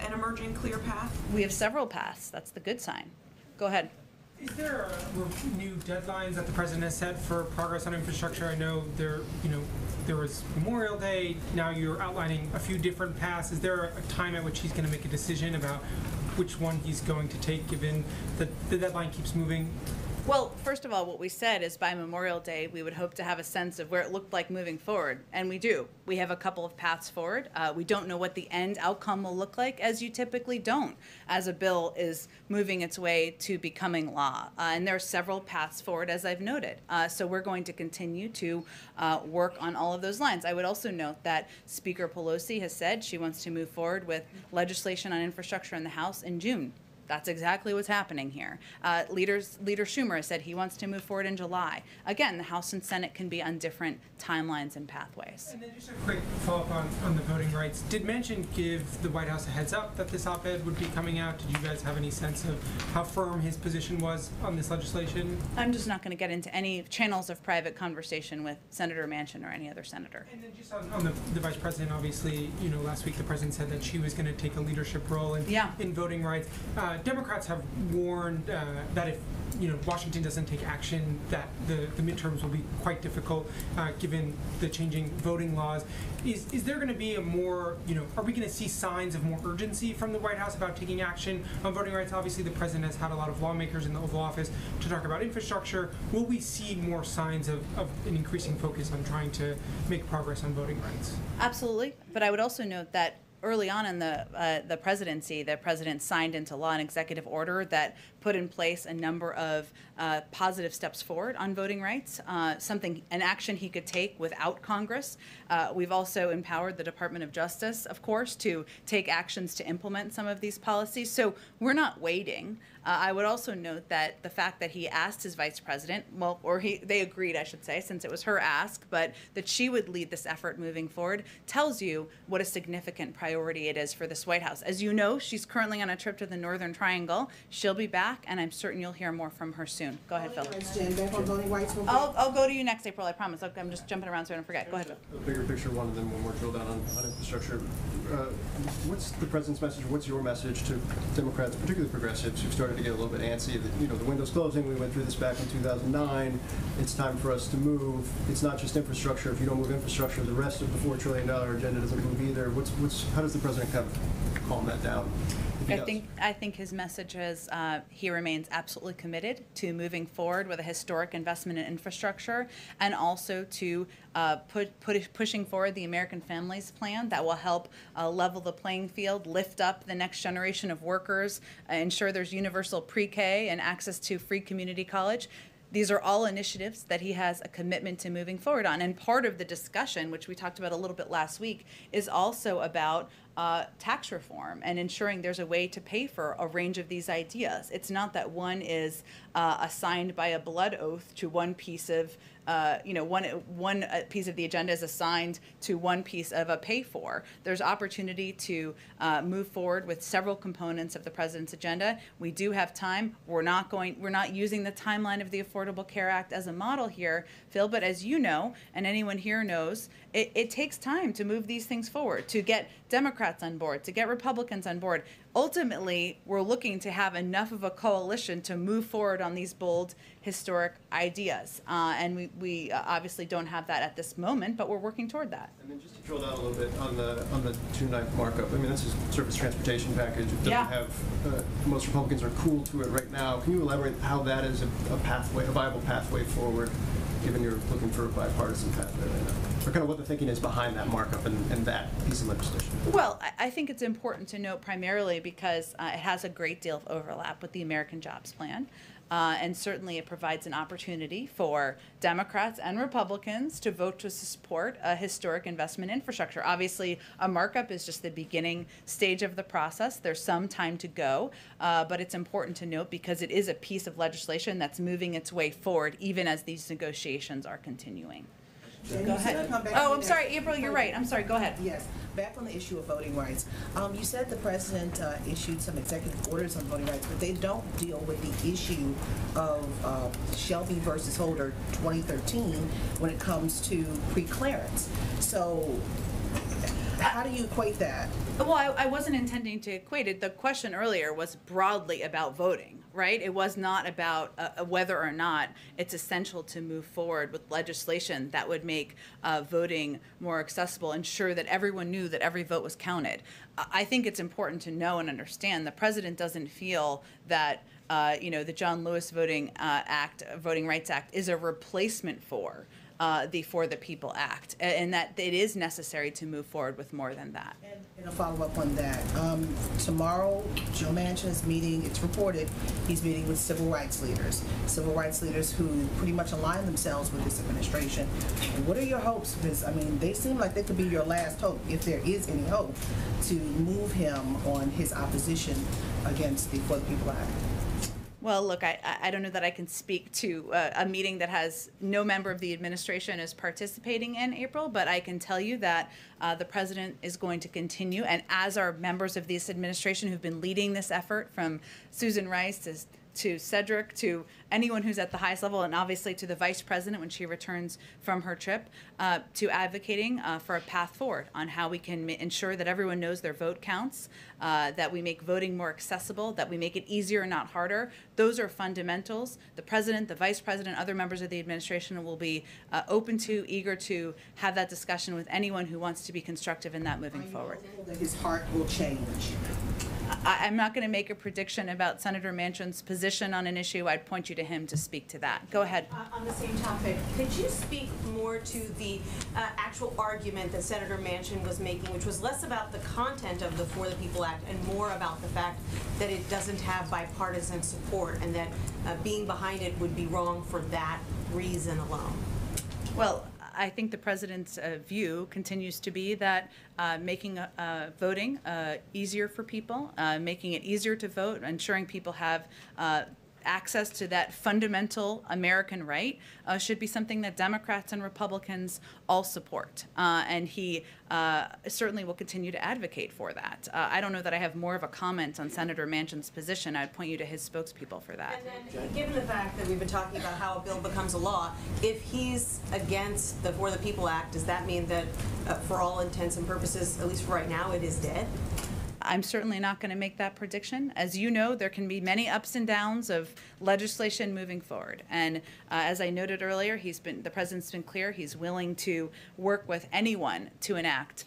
an emerging clear path? We have several paths. That's the good sign. Go ahead. Is there new deadlines that the president has set for progress on infrastructure? I know there was Memorial Day. Now you're outlining a few different paths. Is there a time at which he's going to make a decision about which one he's going to take, given that the deadline keeps moving? Well, first of all, what we said is by Memorial Day, we would hope to have a sense of where it looked like moving forward, and we do. We have a couple of paths forward. We don't know what the end outcome will look like, as you typically don't, as a bill is moving its way to becoming law. And there are several paths forward, as I've noted. So we're going to continue to work on all of those lines. I would also note that Speaker Pelosi has said she wants to move forward with legislation on infrastructure in the House in June. That's exactly what's happening here. Leader Schumer has said he wants to move forward in July. Again, the House and Senate can be on different timelines and pathways. And then just a quick follow-up on the voting rights. Did Manchin give the White House a heads up that this op-ed would be coming out? Did you guys have any sense of how firm his position was on this legislation? I'm just not going to get into any channels of private conversation with Senator Manchin or any other senator. And then just on the Vice President, obviously, last week the President said that she was going to take a leadership role in voting rights. Democrats have warned that if Washington doesn't take action, that the midterms will be quite difficult given the changing voting laws. Is there going to be a more, are we going to see signs of more urgency from the White House about taking action on voting rights? Obviously, the President has had a lot of lawmakers in the Oval Office to talk about infrastructure. Will we see more signs of an increasing focus on trying to make progress on voting rights? Absolutely, but I would also note that early on in the presidency, the president signed into law an executive order that put in place a number of positive steps forward on voting rights, an action he could take without Congress. We've also empowered the Department of Justice, of course, to take actions to implement some of these policies. So we're not waiting. I would also note that the fact that he asked his vice president, they agreed, I should say, since it was her ask, but that she would lead this effort moving forward, tells you what a significant priority it is for this White House. As you know, she's currently on a trip to the Northern Triangle. She'll be back, and I'm certain you'll hear more from her soon. Go ahead, Phil. Jen, back on voting rights. I'll go to you next April, I promise. I'm just jumping around so I don't forget. Go ahead, Phil. A bigger picture one, and then one more drill down on infrastructure. What's the president's message, or what's your message to Democrats, particularly progressives, who started to get a little bit antsy that, the window's closing, we went through this back in 2009, it's time for us to move. It's not just infrastructure. If you don't move infrastructure, the rest of the $4 trillion agenda doesn't move either. How does the president kind of calm that down? I think his message is he remains absolutely committed to moving forward with a historic investment in infrastructure, and also to pushing forward the American Families Plan that will help level the playing field, lift up the next generation of workers, ensure there's universal pre-K and access to free community college. These are all initiatives that he has a commitment to moving forward on. And part of the discussion, which we talked about a little bit last week, is also about tax reform and ensuring there's a way to pay for a range of these ideas. It's not that one is assigned by a blood oath to one piece of one piece of the agenda is assigned to one piece of a pay for. There's opportunity to move forward with several components of the president's agenda. We do have time. We're not using the timeline of the Affordable Care Act as a model here, Phil, but as you know, and anyone here knows, it takes time to move these things forward, to get Democrats on board, to get Republicans on board. Ultimately, we're looking to have enough of a coalition to move forward on these bold, historic ideas. And we obviously don't have that at this moment, but we're working toward that. And then just to drill down a little bit on the 2.9 markup, I mean, this is surface transportation package. It doesn't have, most Republicans are cool to it right now. Can you elaborate how that is a viable pathway forward, given you're looking for a bipartisan pathway right now? Or kind of what the thinking is behind that markup and that piece of legislation? Well, I think it's important to note primarily because it has a great deal of overlap with the American Jobs Plan. And certainly it provides an opportunity for Democrats and Republicans to vote to support a historic investment in infrastructure. Obviously, a markup is just the beginning stage of the process. There's some time to go, but it's important to note because it is a piece of legislation that's moving its way forward even as these negotiations are continuing. Go ahead. Oh, I'm sorry, April, you're right. I'm sorry, go ahead. Yes, back on the issue of voting rights. You said the president issued some executive orders on voting rights, but they don't deal with the issue of Shelby versus Holder 2013 when it comes to pre-clearance. So How do you equate that? Well, I wasn't intending to equate it. The question earlier was broadly about voting, right? It was not about whether or not it's essential to move forward with legislation that would make voting more accessible, ensure that everyone knew that every vote was counted. I think it's important to know and understand the president doesn't feel that the John Lewis Voting Rights Act is a replacement for the For the People Act, and that it is necessary to move forward with more than that. And a follow-up on that. Tomorrow, Joe Manchin is meeting, it's reported, he's meeting with civil rights leaders who pretty much align themselves with this administration. And what are your hopes? Because, I mean, they seem like they could be your last hope, if there is any hope, to move him on his opposition against the For the People Act. Well, look, I don't know that I can speak to a meeting that has no member of the administration is participating in April, but I can tell you that the president is going to continue, and as are members of this administration who've been leading this effort, from Susan Rice to Cedric, to anyone who's at the highest level, and obviously to the vice president when she returns from her trip, to advocating for a path forward on how we can ensure that everyone knows their vote counts, that we make voting more accessible, that we make it easier, not harder. Those are fundamentals. The president, the vice president, other members of the administration will be open to, eager to have that discussion with anyone who wants to be constructive in that moving forward. That his heart will change. I'm not going to make a prediction about Senator Manchin's position on an issue. I'd point you to him to speak to that. Go ahead. On the same topic, could you speak more to the actual argument that Senator Manchin was making, which was less about the content of the For the People Act and more about the fact that it doesn't have bipartisan support and that being behind it would be wrong for that reason alone? Well, I think the president's view continues to be that making voting easier for people, making it easier to vote, ensuring people have access to that fundamental American right should be something that Democrats and Republicans all support. And he certainly will continue to advocate for that. I don't know that I have more of a comment on Senator Manchin's position. I'd point you to his spokespeople for that. And then, given the fact that we've been talking about how a bill becomes a law, if he's against the For the People Act, does that mean that for all intents and purposes, at least for right now, it is dead? I'm certainly not going to make that prediction. As you know, there can be many ups and downs of legislation moving forward. And as I noted earlier, the president's been clear he's willing to work with anyone to enact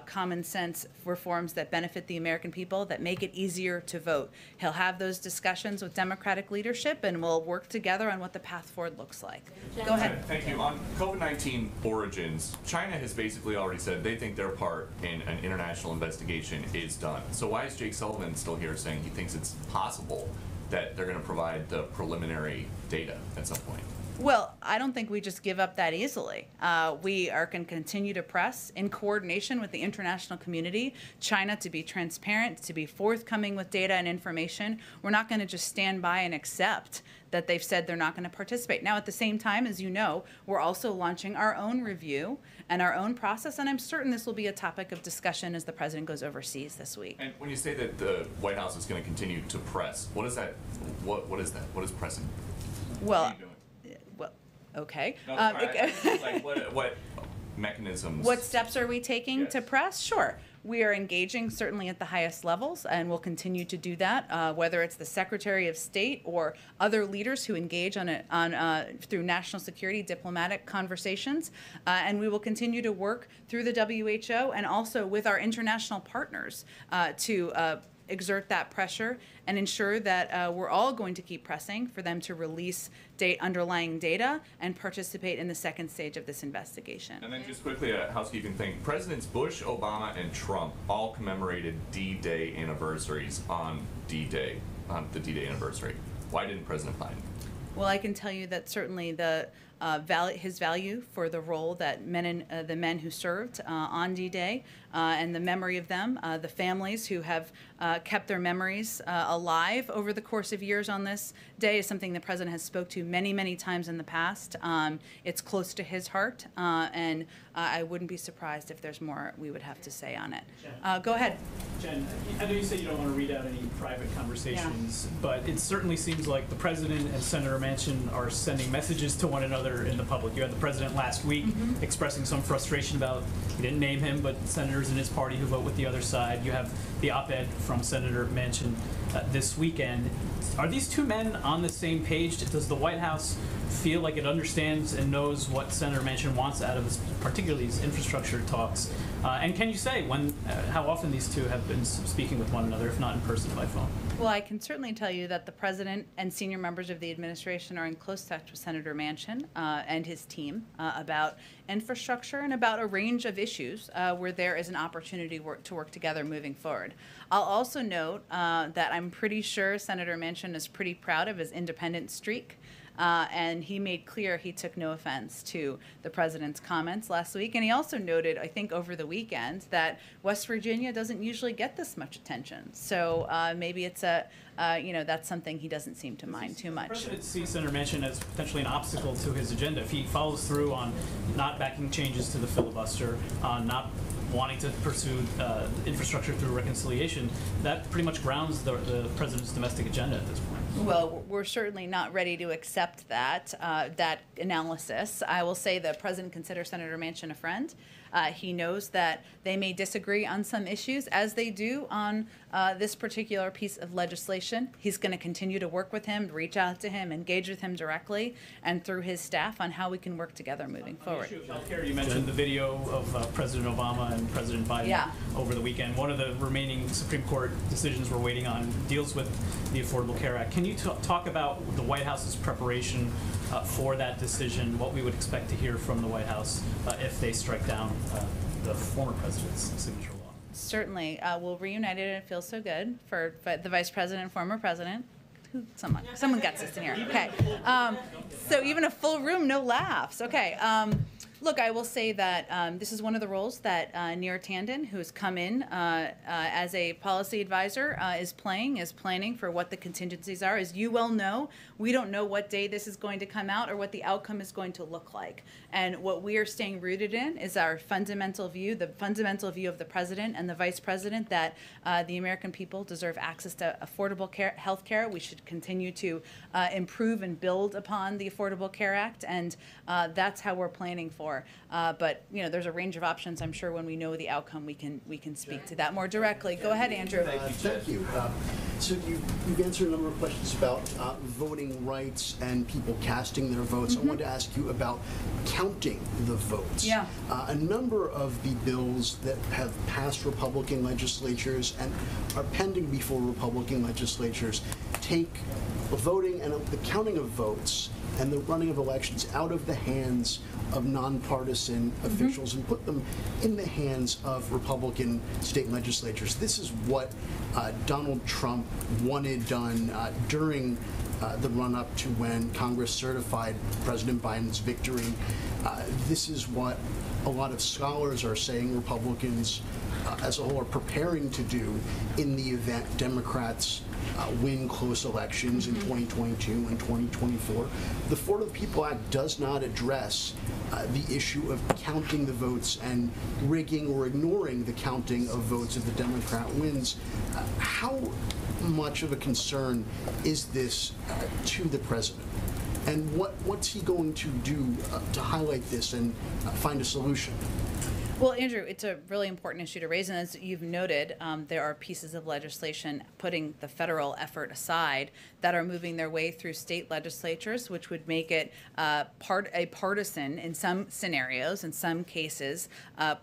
common sense reforms that benefit the American people, that make it easier to vote. He'll have those discussions with Democratic leadership, and we'll work together on what the path forward looks like. Go ahead. Thank you. On COVID-19 origins, China has basically already said they think their part in an international investigation is done. So why is Jake Sullivan still here saying he thinks it's possible that they're going to provide the preliminary data at some point? Well, I don't think we just give up that easily. We are going to continue to press in coordination with the international community, China, to be transparent, to be forthcoming with data and information. We're not going to just stand by and accept that they've said they're not going to participate. Now, at the same time, as you know, we're also launching our own review and our own process, and I'm certain this will be a topic of discussion as the president goes overseas this week. And when you say that the White House is going to continue to press, what is that? What is that? What is pressing? Well, okay. No, like what mechanisms? What steps are we taking to press? Sure. We are engaging certainly at the highest levels, and we'll continue to do that, whether it's the Secretary of State or other leaders who engage through national security diplomatic conversations. And we will continue to work through the WHO and also with our international partners to exert that pressure and ensure that we're all going to keep pressing for them to release underlying data and participate in the second stage of this investigation. And then just quickly, a housekeeping thing. Presidents Bush, Obama, and Trump all commemorated D-Day anniversaries on D-Day, on the D-Day anniversary. Why didn't President Biden? Well, I can tell you that certainly his value for the role that the men who served on D-Day and the memory of them, the families who have kept their memories alive over the course of years on this day is something the president has spoke to many, many times in the past. It's close to his heart, and I wouldn't be surprised if there's more we would have to say on it. Go ahead. Jen, I know you said you don't want to read out any private conversations, but it certainly seems like the president and Senator Manchin are sending messages to one another other in the public. You had the president last week expressing some frustration about, he didn't name him, but senators in his party who vote with the other side. You have the op-ed from Senator Manchin this weekend. Are these two men on the same page? Does the White House feel like it understands and knows what Senator Manchin wants out of particularly these infrastructure talks? And can you say how often these two have been speaking with one another, if not in person, by phone? Well, I can certainly tell you that the president and senior members of the administration are in close touch with Senator Manchin and his team about infrastructure and about a range of issues where there is an opportunity to work together moving forward. I'll also note that I'm pretty sure Senator Manchin is pretty proud of his independent streak. And he made clear he took no offense to the president's comments last week. And he also noted, I think over the weekend, that West Virginia doesn't usually get this much attention. So maybe it's that's something he doesn't seem to mind too much. The president sees Senator Manchin as potentially an obstacle to his agenda. If he follows through on not backing changes to the filibuster, on not wanting to pursue infrastructure through reconciliation, that pretty much grounds the president's domestic agenda at this point. Well, we're certainly not ready to accept that analysis. I will say the president considers Senator Manchin a friend. He knows that they may disagree on some issues, as they do on this particular piece of legislation. He's going to continue to work with him, reach out to him, engage with him directly, and through his staff on how we can work together moving forward. On the issue of healthcare, you mentioned the video of President Obama and President Biden over the weekend. One of the remaining Supreme Court decisions we're waiting on deals with the Affordable Care Act. Can you talk about the White House's preparation for that decision, what we would expect to hear from the White House if they strike down the former president's signature law? Certainly. We'll reunite it, and it feels so good for the vice president and former president. Someone gets this in here. Okay. So even a full room, no laughs. Okay. Look, I will say that this is one of the roles that Neera Tanden, who has come in as a policy advisor, is planning for what the contingencies are. As you well know, we don't know what day this is going to come out or what the outcome is going to look like. And what we are staying rooted in is our fundamental view, the fundamental view of the president and the vice president, that the American people deserve access to affordable health care. We should continue to improve and build upon the Affordable Care Act, and that's how we're planning for. But there's a range of options. I'm sure when we know the outcome, we can speak to that more directly. Go ahead, Andrew. Thank you. So you've answered a number of questions about voting rights and people casting their votes. I wanted to ask you about counting the votes. Yeah. A number of the bills that have passed Republican legislatures and are pending before Republican legislatures take voting and the counting of votes and the running of elections out of the hands of nonpartisan officials and put them in the hands of Republican state legislatures. This is what Donald Trump wanted done during the run-up to when Congress certified President Biden's victory. This is what a lot of scholars are saying Republicans as a whole are preparing to do in the event Democrats win close elections in 2022 and 2024. The For the People Act does not address the issue of counting the votes and rigging or ignoring the counting of votes if the Democrat wins. How much of a concern is this to the president? And what's he going to do to highlight this and find a solution? Well, Andrew, it's a really important issue to raise, and as you've noted, there are pieces of legislation putting the federal effort aside that are moving their way through state legislatures, which would make it a partisan in some scenarios, in some cases,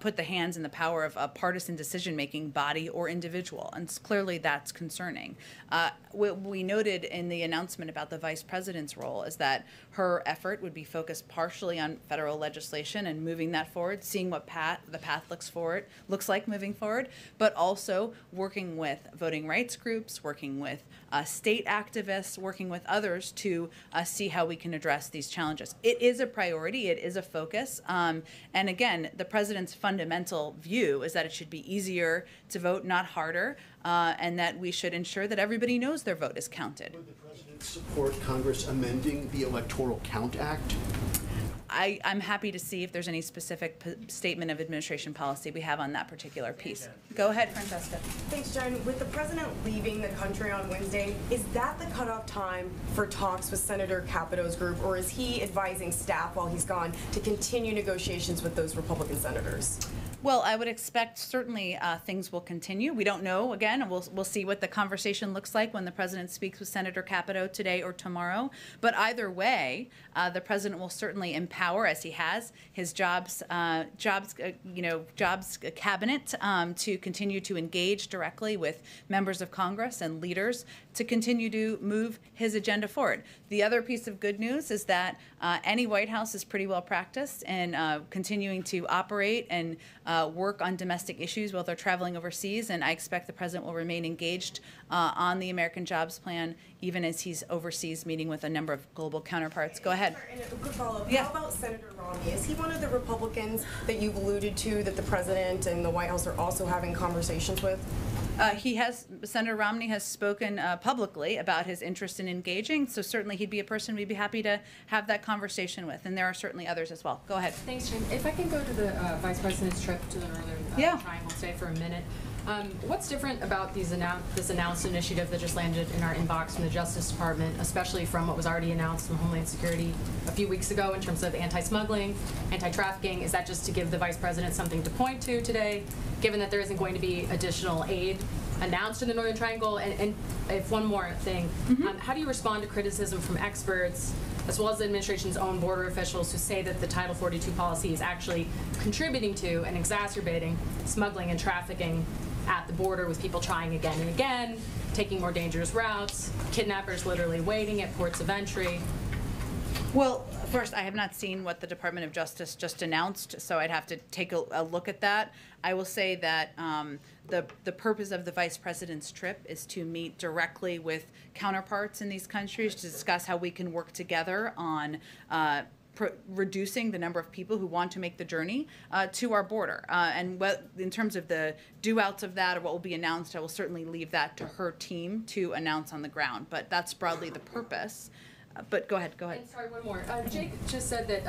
put the hands and the power of a partisan decision-making body or individual, and clearly that's concerning. What we noted in the announcement about the vice president's role is that her effort would be focused partially on federal legislation and moving that forward, seeing what the path looks like moving forward, but also working with voting rights groups, working with state activists, working with others to see how we can address these challenges. It is a priority. It is a focus. And again, the president's fundamental view is that it should be easier to vote, not harder, and that we should ensure that everybody knows their vote is counted. Would the president support Congress amending the Electoral Count Act? I'm happy to see if there's any specific statement of administration policy we have on that particular piece. Go ahead, Francesca. Thanks, Jen. With the president leaving the country on Wednesday, is that the cutoff time for talks with Senator Capito's group, or is he advising staff while he's gone to continue negotiations with those Republican senators? Well, I would expect certainly things will continue. We don't know, again, and we'll see what the conversation looks like when the president speaks with Senator Capito today or tomorrow. But either way, the president will certainly empower, as he has, his jobs cabinet to continue to engage directly with members of Congress and leaders to continue to move his agenda forward. The other piece of good news is that any White House is pretty well practiced in continuing to operate and work on domestic issues while they're traveling overseas, and I expect the president will remain engaged on the American Jobs Plan even as he's overseas meeting with a number of global counterparts. Go ahead. And a quick follow-up. Yeah. How about Senator Romney? Is he one of the Republicans that you've alluded to that the president and the White House are also having conversations with? Senator Romney has spoken publicly about his interest in engaging, so certainly he'd be a person we'd be happy to have that conversation with, and there are certainly others as well. Go ahead. Thanks, Jen. If I can go to the Vice President's trip to the Northern Triangle, stay for a minute. What's different about this announced initiative that just landed in our inbox from the Justice Department, especially from what was already announced from Homeland Security a few weeks ago in terms of anti-smuggling, anti-trafficking? Is that just to give the Vice President something to point to today, given that there isn't going to be additional aid announced in the Northern Triangle? And if one more thing, how do you respond to criticism from experts, as well as the administration's own border officials, who say that the Title 42 policy is actually contributing to and exacerbating smuggling and trafficking at the border, with people trying again and again, taking more dangerous routes, kidnappers literally waiting at ports of entry? Well, first, I have not seen what the Department of Justice just announced, so I'd have to take a look at that. I will say that the purpose of the Vice President's trip is to meet directly with counterparts in these countries to discuss how we can work together on reducing the number of people who want to make the journey to our border. And in terms of the do-outs of that or what will be announced, I will certainly leave that to her team to announce on the ground. But that's broadly the purpose. But go ahead. And sorry, one more. Jake just said that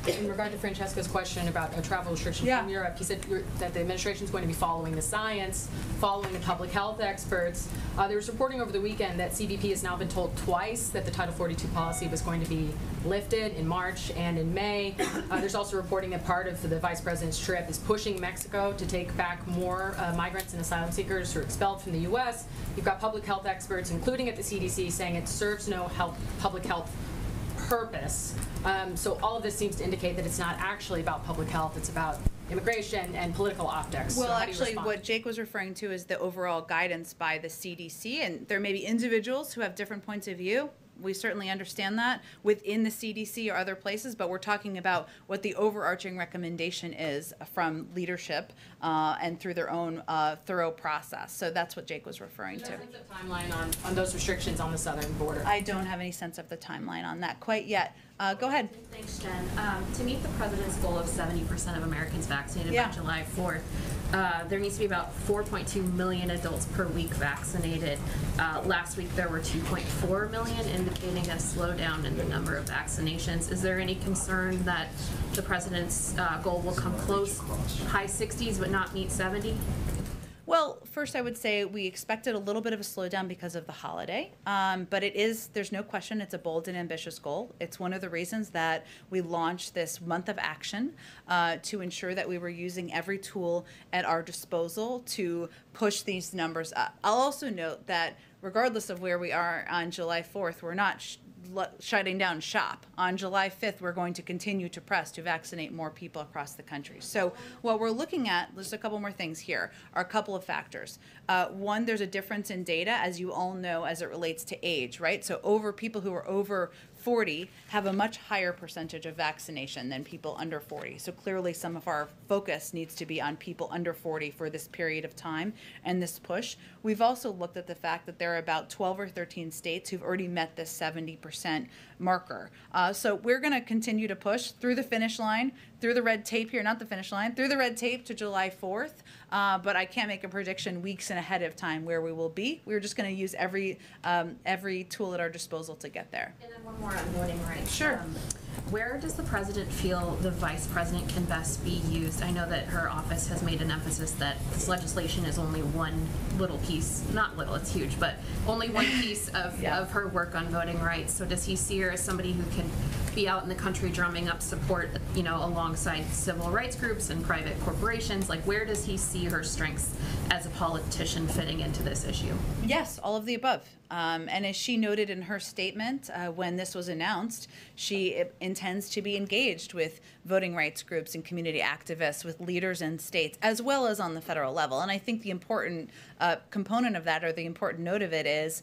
in regard to Francesca's question about a travel restriction from Europe, he said that the administration is going to be following the science, following the public health experts. There was reporting over the weekend that CBP has now been told twice that the Title 42 policy was going to be lifted in March and in May. There's also reporting that part of the Vice President's trip is pushing Mexico to take back more migrants and asylum seekers who are expelled from the U.S. You've got public health experts, including at the CDC, saying it serves no public health purpose. So all of this seems to indicate that it's not actually about public health, it's about immigration and political optics. Well, so actually, what Jake was referring to is the overall guidance by the CDC, and there may be individuals who have different points of view. We certainly understand that within the CDC or other places, but we're talking about what the overarching recommendation is from leadership and through their own thorough process. So that's what Jake was referring to. Is there a sense of timeline on those restrictions on the southern border? I don't have any sense of the timeline on that quite yet. Go ahead. Thanks, Jen. To meet the president's goal of 70% of Americans vaccinated by July 4th, there needs to be about 4.2 million adults per week vaccinated. Last week there were 2.4 million, indicating a slowdown in the number of vaccinations. Is there any concern that the president's goal will come close, high 60s, but not meet 70? Well, first I would say we expected a little bit of a slowdown because of the holiday, but there's no question it's a bold and ambitious goal. It's one of the reasons that we launched this month of action to ensure that we were using every tool at our disposal to push these numbers up. I'll also note that regardless of where we are on July 4th, we're not shutting down shop. On July 5th, we're going to continue to press to vaccinate more people across the country. So what we're looking at, there's a couple more things here, are a couple of factors. One, there's a difference in data, as you all know, as it relates to age, right? So people who are over 40 have a much higher percentage of vaccination than people under 40. So clearly some of our focus needs to be on people under 40 for this period of time and this push. We've also looked at the fact that there are about 12 or 13 states who've already met this 70% marker. So we're going to continue to push through the finish line, through the red tape here, not the finish line, through the red tape to July 4th. But I can't make a prediction weeks and ahead of time where we will be. We're just going to use every tool at our disposal to get there. And then one more. more on voting rights. Sure. Where does the president feel the vice president can best be used? I know that her office has made an emphasis that this legislation is only one little piece, not little, it's huge, but only one piece of, of her work on voting rights. So does he see her as somebody who can be out in the country drumming up support, you know, alongside civil rights groups and private corporations? Like, where does he see her strengths as a politician fitting into this issue? Yes, all of the above. And as she noted in her statement when this was announced, she intends to be engaged with voting rights groups and community activists, with leaders in states, as well as on the federal level. And I think the important component of that, or the important note of it, is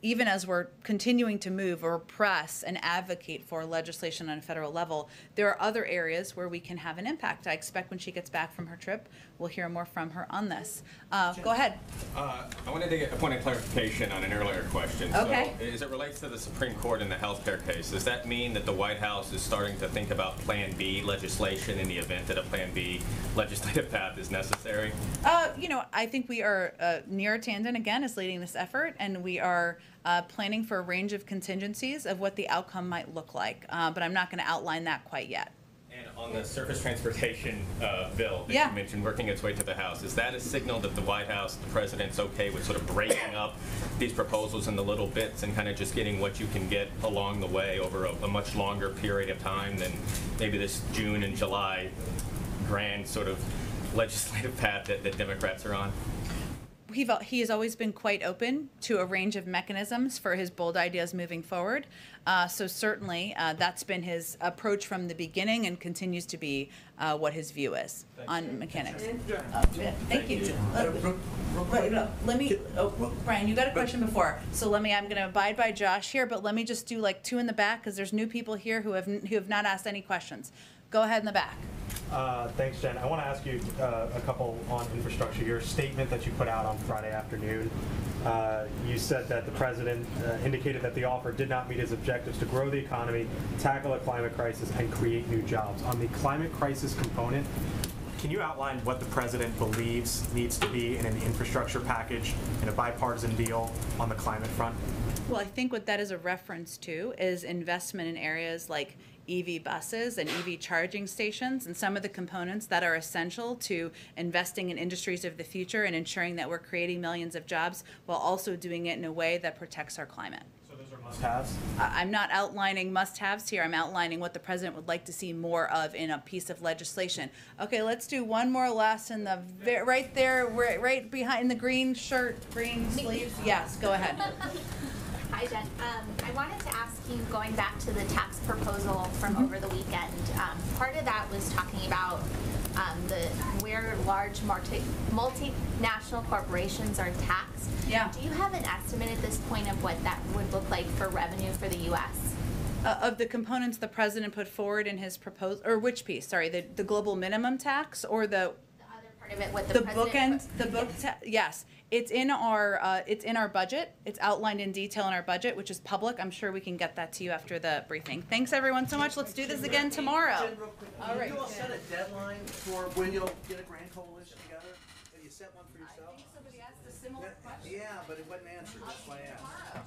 even as we're continuing to move or press and advocate for legislation on a federal level, there are other areas where we can have an impact. I expect when she gets back from her trip, we'll hear more from her on this. Go ahead. I wanted to get a point of clarification on an earlier question. Okay. So, as it relates to the Supreme Court and the healthcare case, does that mean that the White House is starting to think about Plan B legislation in the event that a Plan B legislative path is necessary? You know, I think we are, Neera Tanden, again, is leading this effort, and we are planning for a range of contingencies of what the outcome might look like. But I'm not going to outline that quite yet. And on the surface transportation bill that you mentioned working its way to the House, is that a signal that the White House, the president's okay with sort of breaking up these proposals into little bits and kind of just getting what you can get along the way over a much longer period of time than maybe this June and July grand sort of legislative path that Democrats are on? He has always been quite open to a range of mechanisms for his bold ideas moving forward. So certainly that's been his approach from the beginning and continues to be what his view is on mechanics. Thank you. Let me, Brian, you got a question before. So I'm going to abide by Josh here, but let me just do like two in the back because there's new people here who have not asked any questions. Go ahead in the back. Thanks, Jen. I want to ask you a couple on infrastructure. Your statement that you put out on Friday afternoon, you said that the president indicated that the offer did not meet his objectives to grow the economy, tackle the climate crisis, and create new jobs. On the climate crisis component, can you outline what the president believes needs to be in an infrastructure package and a bipartisan deal on the climate front? Well, I think what that is a reference to is investment in areas like EV buses and EV charging stations and some of the components that are essential to investing in industries of the future and ensuring that we're creating millions of jobs while also doing it in a way that protects our climate. So those are must-haves? I'm not outlining must-haves here. I'm outlining what the president would like to see more of in a piece of legislation. Okay, let's do one more last in the right there, right behind the green shirt, green sleeves. Yes, go ahead. Hi, Jen. I wanted to ask you, going back to the tax proposal from over the weekend, part of that was talking about where large multinational corporations are taxed. Yeah. Do you have an estimate at this point of what that would look like for revenue for the U.S.? Of the components the president put forward in his proposal, or which piece? Sorry, the global minimum tax or the other part of it, what the bookend, yes. It's in our budget. It's outlined in detail in our budget, which is public. I'm sure we can get that to you after the briefing. Thanks everyone so much. Let's do this again tomorrow. Jen, real quick, all right. You all set a deadline for when you'll get a grand coalition together? Have you set one for yourself? I think somebody asked a similar question. Yeah, but it wasn't answered. That's why I asked.